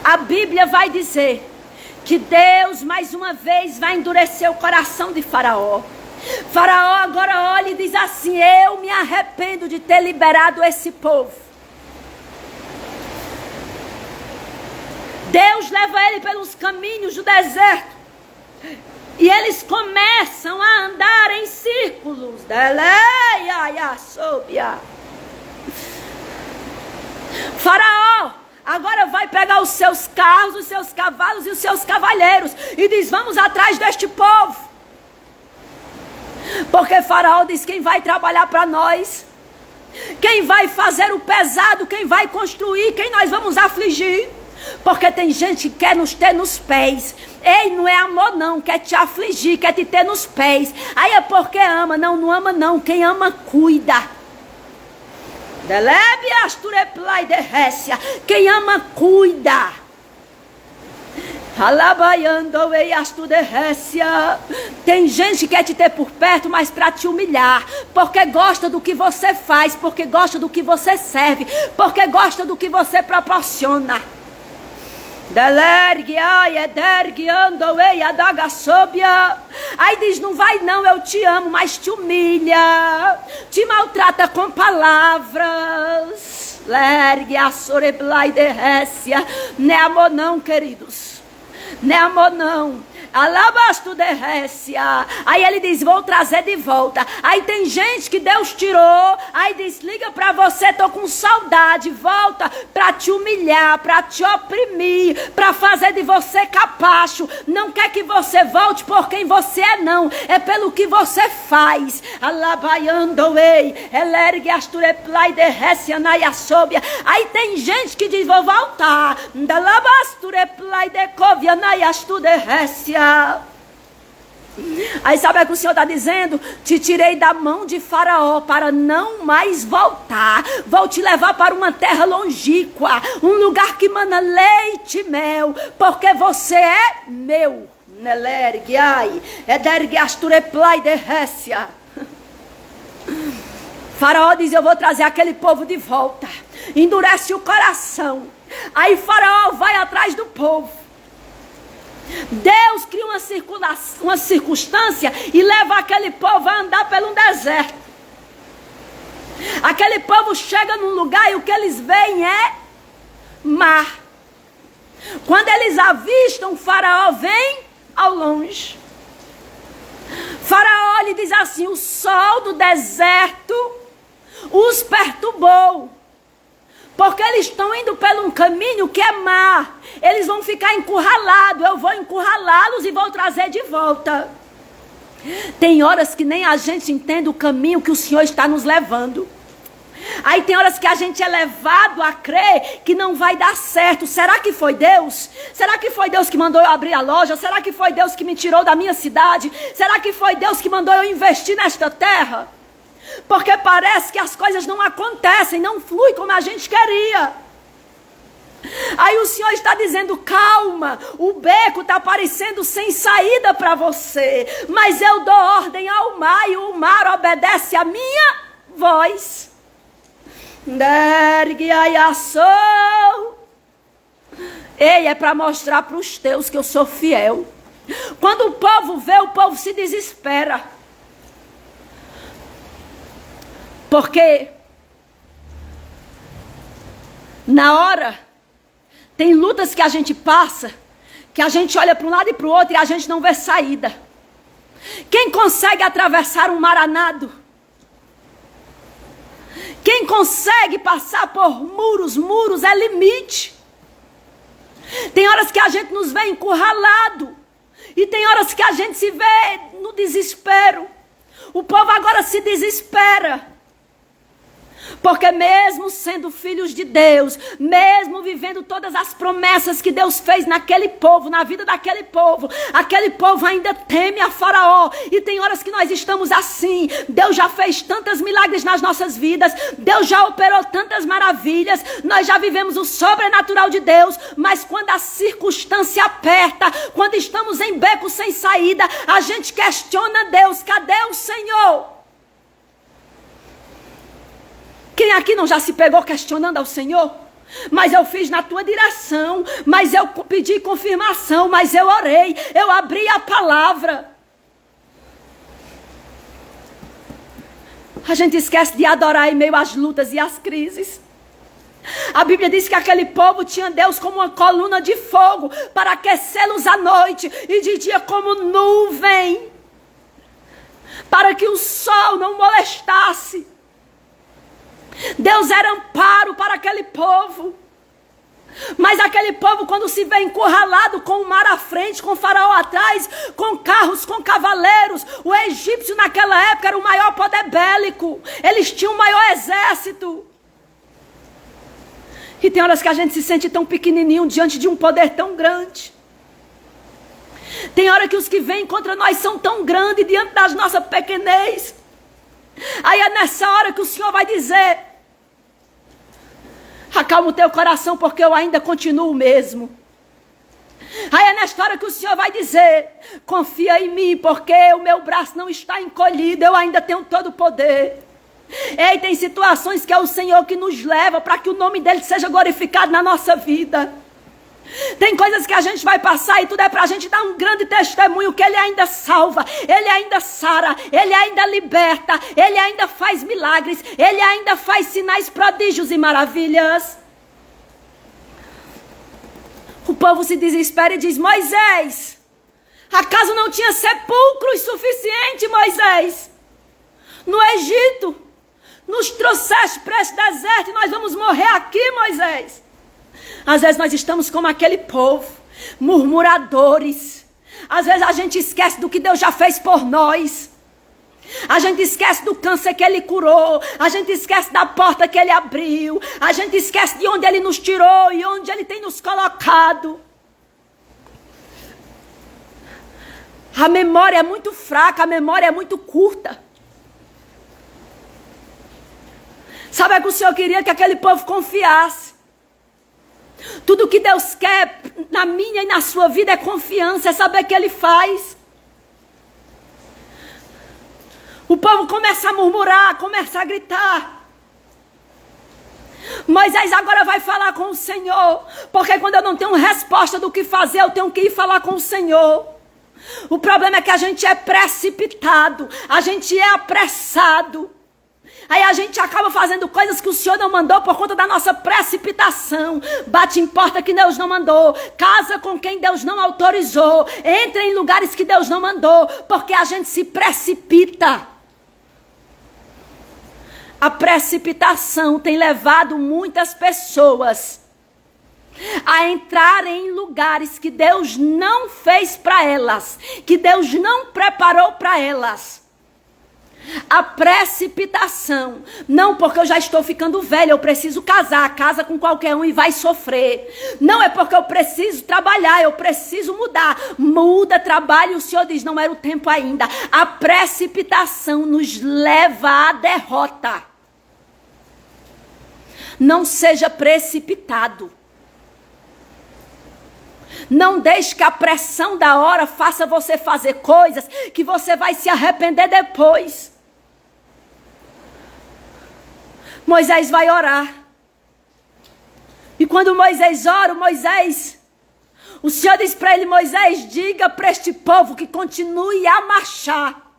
Speaker 1: a Bíblia vai dizer que Deus mais uma vez vai endurecer o coração de Faraó. Faraó agora olha e diz assim, eu me arrependo de ter liberado esse povo. Deus leva ele pelos caminhos do deserto. E eles começam a andar em círculos. Faraó agora vai pegar os seus carros, os seus cavalos e os seus cavaleiros. E diz, vamos atrás deste povo. Porque Faraó diz, quem vai trabalhar para nós? Quem vai fazer o pesado? Quem vai construir? Quem nós vamos afligir? Porque tem gente que quer nos ter nos pés. Ei, não é amor não, quer te afligir, quer te ter nos pés. Aí é porque ama, não ama não. Quem ama, cuida. Quem ama, cuida. Tem gente que quer te ter por perto, mas para te humilhar. Porque gosta do que você faz, porque gosta do que você serve, porque gosta do que você proporciona. Aí diz, não vai não, eu te amo, mas te humilha, te maltrata com palavras. Não é amor não, queridos. Não é amor não. Alabasto de Récia. Aí ele diz, vou trazer de volta. Aí tem gente que Deus tirou. Aí diz, liga pra você, tô com saudade. Volta pra te humilhar, pra te oprimir, pra fazer de você capacho. Não quer que você volte por quem você é, não. É pelo que você faz. Alabaiandoei. Elergue astureplai de Récia na Iaçóbia. Aí tem gente que diz, vou voltar. Dalabastureplai de Cóvia na Iastu de Récia. Aí sabe o que o Senhor está dizendo? Te tirei da mão de Faraó para não mais voltar. Vou te levar para uma terra longínqua, um lugar que mana leite e mel, porque você é meu. Nelergue, ai, edergue astureplai de Récia. Faraó diz, eu vou trazer aquele povo de volta. Endurece o coração. Aí Faraó vai atrás do povo. Deus cria uma circunstância e leva aquele povo a andar pelo deserto. Aquele povo chega num lugar e o que eles veem é mar. Quando eles avistam, Faraó vem ao longe. Faraó lhe diz assim, o sol do deserto os perturbou. Porque eles estão indo pelo um caminho que é mar. Eles vão ficar encurralados. Eu vou encurralá-los e vou trazer de volta. Tem horas que nem a gente entende o caminho que o Senhor está nos levando. Aí tem horas que a gente é levado a crer que não vai dar certo. Será que foi Deus? Será que foi Deus que mandou eu abrir a loja? Será que foi Deus que me tirou da minha cidade? Será que foi Deus que mandou eu investir nesta terra? Porque parece que as coisas não acontecem, não fluem como a gente queria. Aí o Senhor está dizendo, calma, o beco está parecendo sem saída para você. Mas eu dou ordem ao mar e o mar obedece a minha voz. Ei, é para mostrar para os teus que eu sou fiel. Quando o povo vê, o povo se desespera. Porque na hora tem lutas que a gente passa, que a gente olha para um lado e para o outro e a gente não vê saída. Quem consegue atravessar um mar a nado? Quem consegue passar por muros é limite. Tem horas que a gente nos vê encurralado e tem horas que a gente se vê no desespero. O povo agora se desespera. Porque mesmo sendo filhos de Deus, mesmo vivendo todas as promessas que Deus fez naquele povo, na vida daquele povo, aquele povo ainda teme a Faraó. E tem horas que nós estamos assim. Deus já fez tantos milagres nas nossas vidas, Deus já operou tantas maravilhas, nós já vivemos o sobrenatural de Deus, mas quando a circunstância aperta, quando estamos em beco sem saída, a gente questiona Deus, cadê o Senhor? Quem aqui não já se pegou questionando ao Senhor? Mas eu fiz na tua direção, mas eu pedi confirmação, mas eu orei, eu abri a palavra. A gente esquece de adorar em meio às lutas e às crises. A Bíblia diz que aquele povo tinha Deus como uma coluna de fogo para aquecê-los à noite e de dia como nuvem, para que o sol não molestasse. Deus era amparo para aquele povo. Mas aquele povo, quando se vê encurralado com o mar à frente, com o Faraó atrás, com carros, com cavaleiros, o egípcio naquela época era o maior poder bélico. Eles tinham o maior exército. E tem horas que a gente se sente tão pequenininho diante de um poder tão grande. Tem hora que os que vêm contra nós são tão grandes diante das nossas pequenez. Aí é nessa hora que o Senhor vai dizer: acalma o teu coração, porque eu ainda continuo o mesmo. Aí é nesta hora que o Senhor vai dizer: confia em mim, porque o meu braço não está encolhido, eu ainda tenho todo o poder. Ei, tem situações que é o Senhor que nos leva para que o nome dele seja glorificado na nossa vida. Tem coisas que a gente vai passar e tudo é para a gente dar um grande testemunho que ele ainda salva, ele ainda sara, ele ainda liberta, ele ainda faz milagres, ele ainda faz sinais, prodígios e maravilhas. O povo se desespera e diz: Moisés, Acaso não tinha sepulcros suficiente, Moisés? No Egito, nos trouxeste para esse deserto e nós vamos morrer aqui, Moisés. Às vezes nós estamos como aquele povo, murmuradores. Às vezes a gente esquece do que Deus já fez por nós. A gente esquece do câncer que Ele curou. A gente esquece da porta que Ele abriu. A gente esquece de onde Ele nos tirou e onde Ele tem nos colocado. A memória é muito fraca, a memória é muito curta. Sabe o que o Senhor queria? Que aquele povo confiasse. Tudo que Deus quer na minha e na sua vida é confiança, é saber que Ele faz. O povo começa a murmurar, começa a gritar. Moisés agora vai falar com o Senhor, porque quando eu não tenho resposta do que fazer, eu tenho que ir falar com o Senhor. O problema é que a gente é precipitado, a gente é apressado. Aí a gente acaba fazendo coisas que o Senhor não mandou por conta da nossa precipitação. Bate em porta que Deus não mandou. Casa com quem Deus não autorizou. Entra em lugares que Deus não mandou. Porque a gente se precipita. A precipitação tem levado muitas pessoas a entrarem em lugares que Deus não fez para elas. Que Deus não preparou para elas. A precipitação, não porque eu já estou ficando velha, eu preciso casar, casa com qualquer um e vai sofrer. Não é porque eu preciso trabalhar, eu preciso mudar. Muda, trabalho, o Senhor diz, não era o tempo ainda. A precipitação nos leva à derrota. Não seja precipitado. Não deixe que a pressão da hora faça você fazer coisas que você vai se arrepender depois. Moisés vai orar. E quando Moisés ora, o Senhor diz para ele, Moisés, diga para este povo que continue a marchar.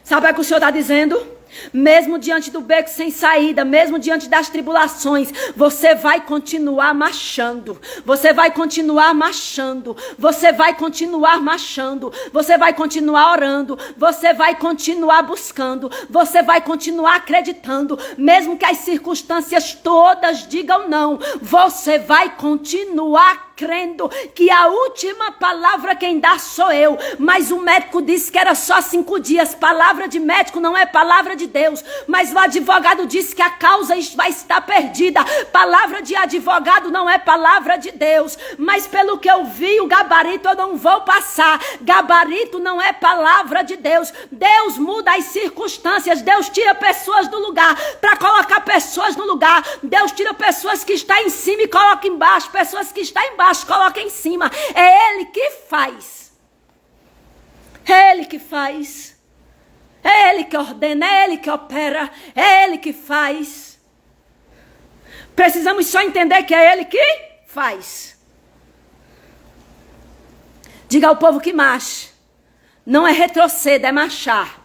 Speaker 1: Sabe o que o Senhor está dizendo? Mesmo diante do beco sem saída, mesmo diante das tribulações, você vai continuar marchando, você vai continuar marchando, você vai continuar marchando, você vai continuar orando, você vai continuar buscando, você vai continuar acreditando, mesmo que as circunstâncias todas digam não, você vai continuar crendo que a última palavra quem dá sou eu. Mas o médico disse que era só 5 dias. Palavra de médico não é palavra de Deus. Mas o advogado disse que a causa vai estar perdida. Palavra de advogado não é palavra de Deus. Mas pelo que eu vi, o gabarito eu não vou passar. Gabarito não é palavra de Deus. Deus muda as circunstâncias. Deus tira pessoas do lugar para colocar pessoas no lugar. Deus tira pessoas que estão em cima e coloca embaixo. Pessoas que estão embaixo coloca em cima. É Ele que faz. É Ele que faz. É Ele que ordena. É Ele que opera. É Ele que faz. Precisamos só entender que é Ele que faz. Diga ao povo que marche. Não é retroceder, é marchar.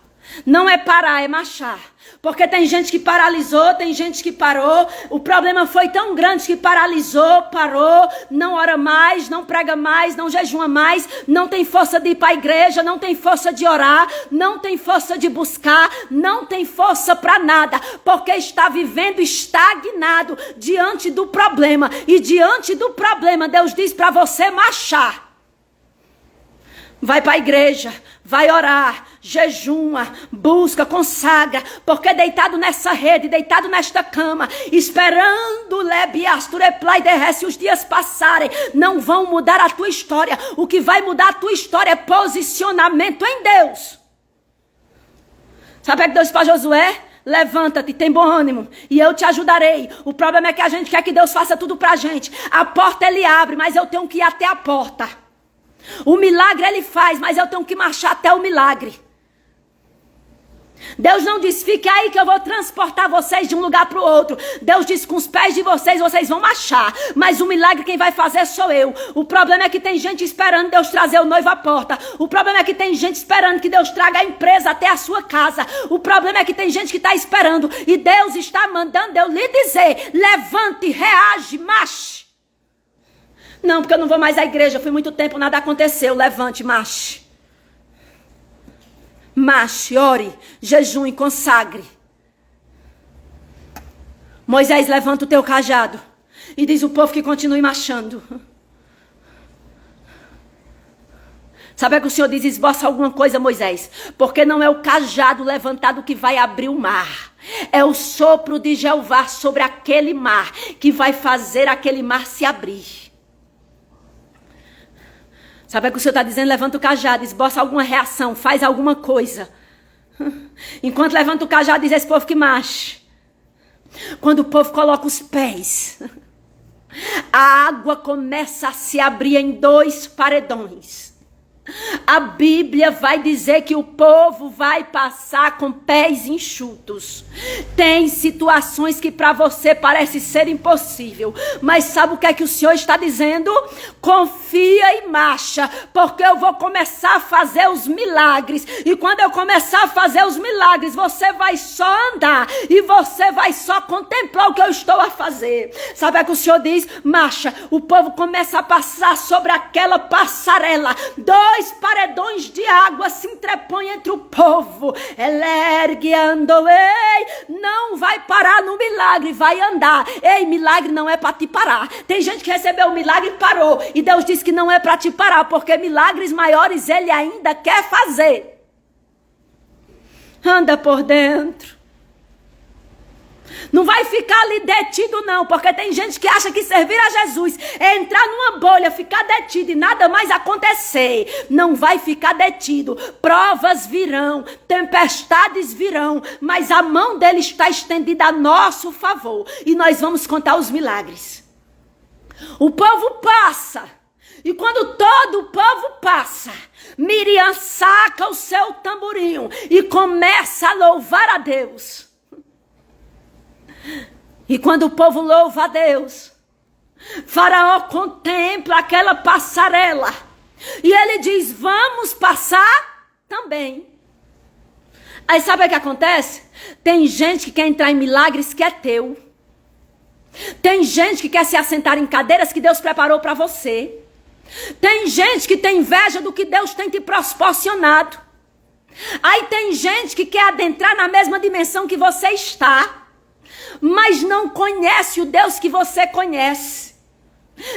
Speaker 1: Não é parar, é marchar. Porque tem gente que paralisou, tem gente que parou. O problema foi tão grande que paralisou, parou, não ora mais, não prega mais, não jejua mais, não tem força de ir para a igreja, não tem força de orar, não tem força de buscar, não tem força para nada, porque está vivendo estagnado diante do problema. E diante do problema, Deus diz para você marchar. Vai para a igreja, vai orar, jejuma, busca, consagra, porque deitado nessa rede, deitado nesta cama, esperando lebiasturepla e derrece os dias passarem, não vão mudar a tua história. O que vai mudar a tua história é posicionamento em Deus. Sabe o que Deus faz para Josué? Levanta-te, tem bom ânimo, e eu te ajudarei. O problema é que a gente quer que Deus faça tudo pra gente. A porta Ele abre, mas eu tenho que ir até a porta. O milagre Ele faz, mas eu tenho que marchar até o milagre. Deus não diz, fique aí que eu vou transportar vocês de um lugar para o outro. Deus diz, com os pés de vocês, vocês vão marchar. Mas o milagre quem vai fazer sou eu. O problema é que tem gente esperando Deus trazer o noivo à porta. O problema é que tem gente esperando que Deus traga a empresa até a sua casa. O problema é que tem gente que está esperando. E Deus está mandando eu lhe dizer, levante, reage, marche. Não, porque eu não vou mais à igreja, fui muito tempo, nada aconteceu. Levante, marche. Marche, ore, jejum e consagre. Moisés, levanta o teu cajado e diz o povo que continue marchando. Sabe que o Senhor diz, esboça alguma coisa, Moisés? Porque não é o cajado levantado que vai abrir o mar. É o sopro de Jeová sobre aquele mar que vai fazer aquele mar se abrir. Sabe que o Senhor está dizendo, levanta o cajado, esboça alguma reação, faz alguma coisa. Enquanto levanta o cajado, diz esse povo que marche. Quando o povo coloca os pés, a água começa a se abrir em 2 paredões. A Bíblia vai dizer que o povo vai passar com pés enxutos. Tem situações que para você parece ser impossível, mas sabe o que é que o Senhor está dizendo? Confia e marcha, porque eu vou começar a fazer os milagres, e quando eu começar a fazer os milagres, você vai só andar, e você vai só contemplar o que eu estou a fazer. Sabe o que o Senhor diz? Marcha. O povo começa a passar sobre aquela passarela, 2 paredões de água se interpõem entre o povo. Elergue, andoei. Não vai parar no milagre, vai andar. Ei, milagre não é para te parar. Tem gente que recebeu o milagre e parou. E Deus diz que não é para te parar, porque milagres maiores Ele ainda quer fazer. Anda por dentro. Não vai ficar ali detido não, porque tem gente que acha que servir a Jesus é entrar numa bolha, ficar detido e nada mais acontecer. Não vai ficar detido. Provas virão, tempestades virão, mas a mão dele está estendida a nosso favor e nós vamos contar os milagres. O povo passa, e quando todo o povo passa, Miriam saca o seu tamborim e começa a louvar a Deus. E quando o povo louva a Deus, Faraó contempla aquela passarela e ele diz, vamos passar também. Aí sabe o que acontece? Tem gente que quer entrar em milagres que é teu. Tem gente que quer se assentar em cadeiras que Deus preparou para você. Tem gente que tem inveja do que Deus tem te proporcionado. Aí tem gente que quer adentrar na mesma dimensão que você está, mas não conhece o Deus que você conhece,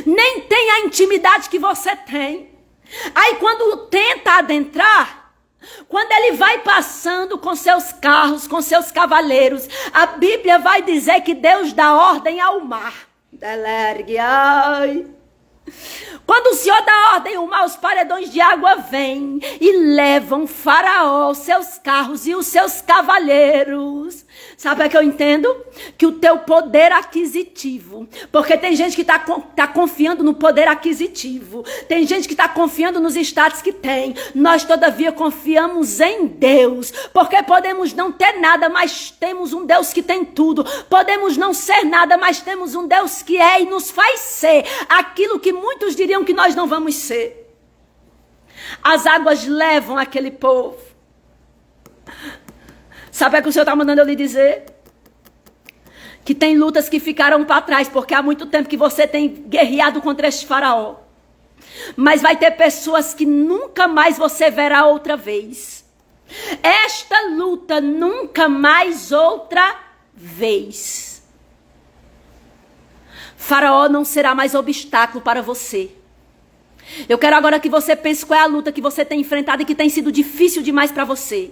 Speaker 1: nem tem a intimidade que você tem. Aí quando tenta adentrar, quando ele vai passando com seus carros, com seus cavaleiros, a Bíblia vai dizer que Deus dá ordem ao mar. Quando o Senhor dá ordem, o mar, os paredões de água vêm e levam Faraó, os seus carros e os seus cavaleiros. Sabe o que eu entendo? Que o teu poder aquisitivo, porque tem gente que tá confiando no poder aquisitivo, tem gente que está confiando nos status que tem. Nós todavia confiamos em Deus, porque podemos não ter nada, mas temos um Deus que tem tudo. Podemos não ser nada, mas temos um Deus que é e nos faz ser aquilo que muitos diriam que nós não vamos ser. As águas levam aquele povo. Sabe o que o Senhor está mandando eu lhe dizer? Que tem lutas que ficaram para trás, porque há muito tempo que você tem guerreado contra este faraó. Mas vai ter pessoas que nunca mais você verá outra vez. Esta luta nunca mais outra vez. Faraó não será mais obstáculo para você. Eu quero agora que você pense qual é a luta que você tem enfrentado e que tem sido difícil demais para você.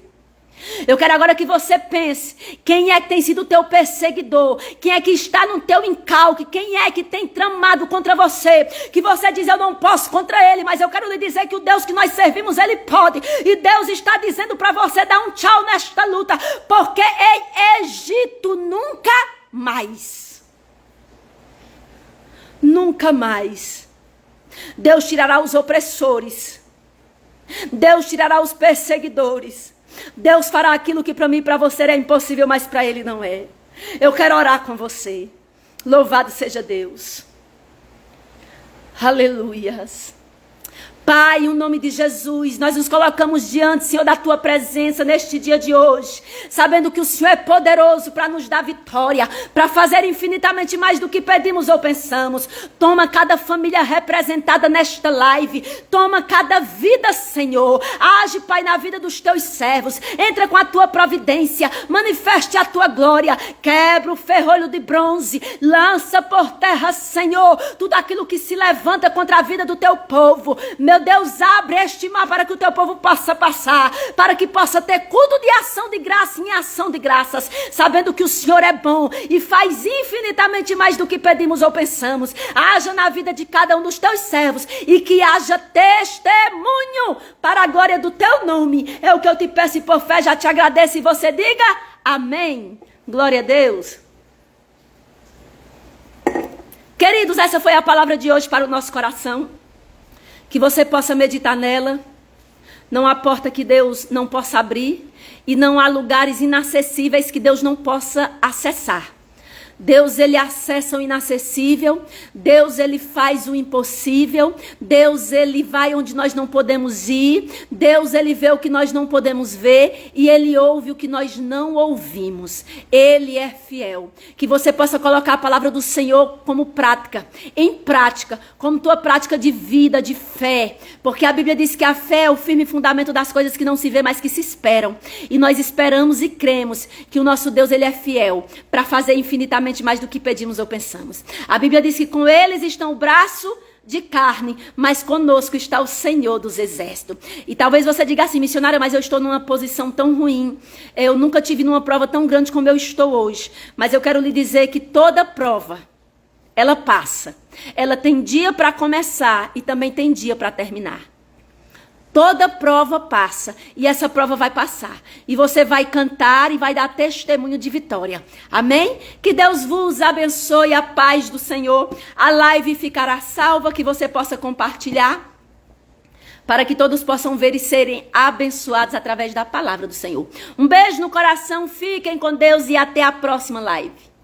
Speaker 1: Eu quero agora que você pense, quem é que tem sido o teu perseguidor? Quem é que está no teu encalque? Quem é que tem tramado contra você? Que você diz, eu não posso contra ele, mas eu quero lhe dizer que o Deus que nós servimos, ele pode. E Deus está dizendo para você dar um tchau nesta luta, porque em Egito nunca mais. Nunca mais. Deus tirará os opressores. Deus tirará os perseguidores. Deus fará aquilo que para mim e para você é impossível, mas para Ele não é. Eu quero orar com você. Louvado seja Deus. Aleluias. Pai, em nome de Jesus, nós nos colocamos diante, Senhor, da Tua presença neste dia de hoje, sabendo que o Senhor é poderoso para nos dar vitória, para fazer infinitamente mais do que pedimos ou pensamos. Toma cada família representada nesta live, toma cada vida, Senhor. Age, Pai, na vida dos Teus servos, entra com a Tua providência, manifeste a Tua glória, quebra o ferrolho de bronze, lança por terra, Senhor, tudo aquilo que se levanta contra a vida do Teu povo. Meu Deus, abre este mar para que o Teu povo possa passar, para que possa ter culto de ação de graça em ação de graças, sabendo que o Senhor é bom e faz infinitamente mais do que pedimos ou pensamos. Haja na vida de cada um dos Teus servos e que haja testemunho para a glória do Teu nome. É o que eu te peço e por fé já te agradeço e você diga amém. Glória a Deus. Queridos, essa foi a palavra de hoje para o nosso coração. Que você possa meditar nela. Não há porta que Deus não possa abrir e não há lugares inacessíveis que Deus não possa acessar. Deus, ele acessa o inacessível. Deus, ele faz o impossível. Deus, ele vai onde nós não podemos ir. Deus, ele vê o que nós não podemos ver e ele ouve o que nós não ouvimos. Ele é fiel. Que você possa colocar a palavra do Senhor como prática, em prática, como tua prática de vida, de fé. Porque a Bíblia diz que a fé é o firme fundamento das coisas que não se vê, mas que se esperam. E nós esperamos e cremos que o nosso Deus, ele é fiel para fazer infinitamente mais do que pedimos ou pensamos. A Bíblia diz que com eles estão o braço de carne, mas conosco está o Senhor dos exércitos. E talvez você diga assim, missionária, mas eu estou numa posição tão ruim, eu nunca tive numa prova tão grande como eu estou hoje. Mas eu quero lhe dizer que toda prova, ela passa. Ela tem dia para começar e também tem dia para terminar. Toda prova passa e essa prova vai passar. E você vai cantar e vai dar testemunho de vitória. Amém? Que Deus vos abençoe, a paz do Senhor. A live ficará salva, que você possa compartilhar, para que todos possam ver e serem abençoados através da palavra do Senhor. Um beijo no coração, fiquem com Deus e até a próxima live.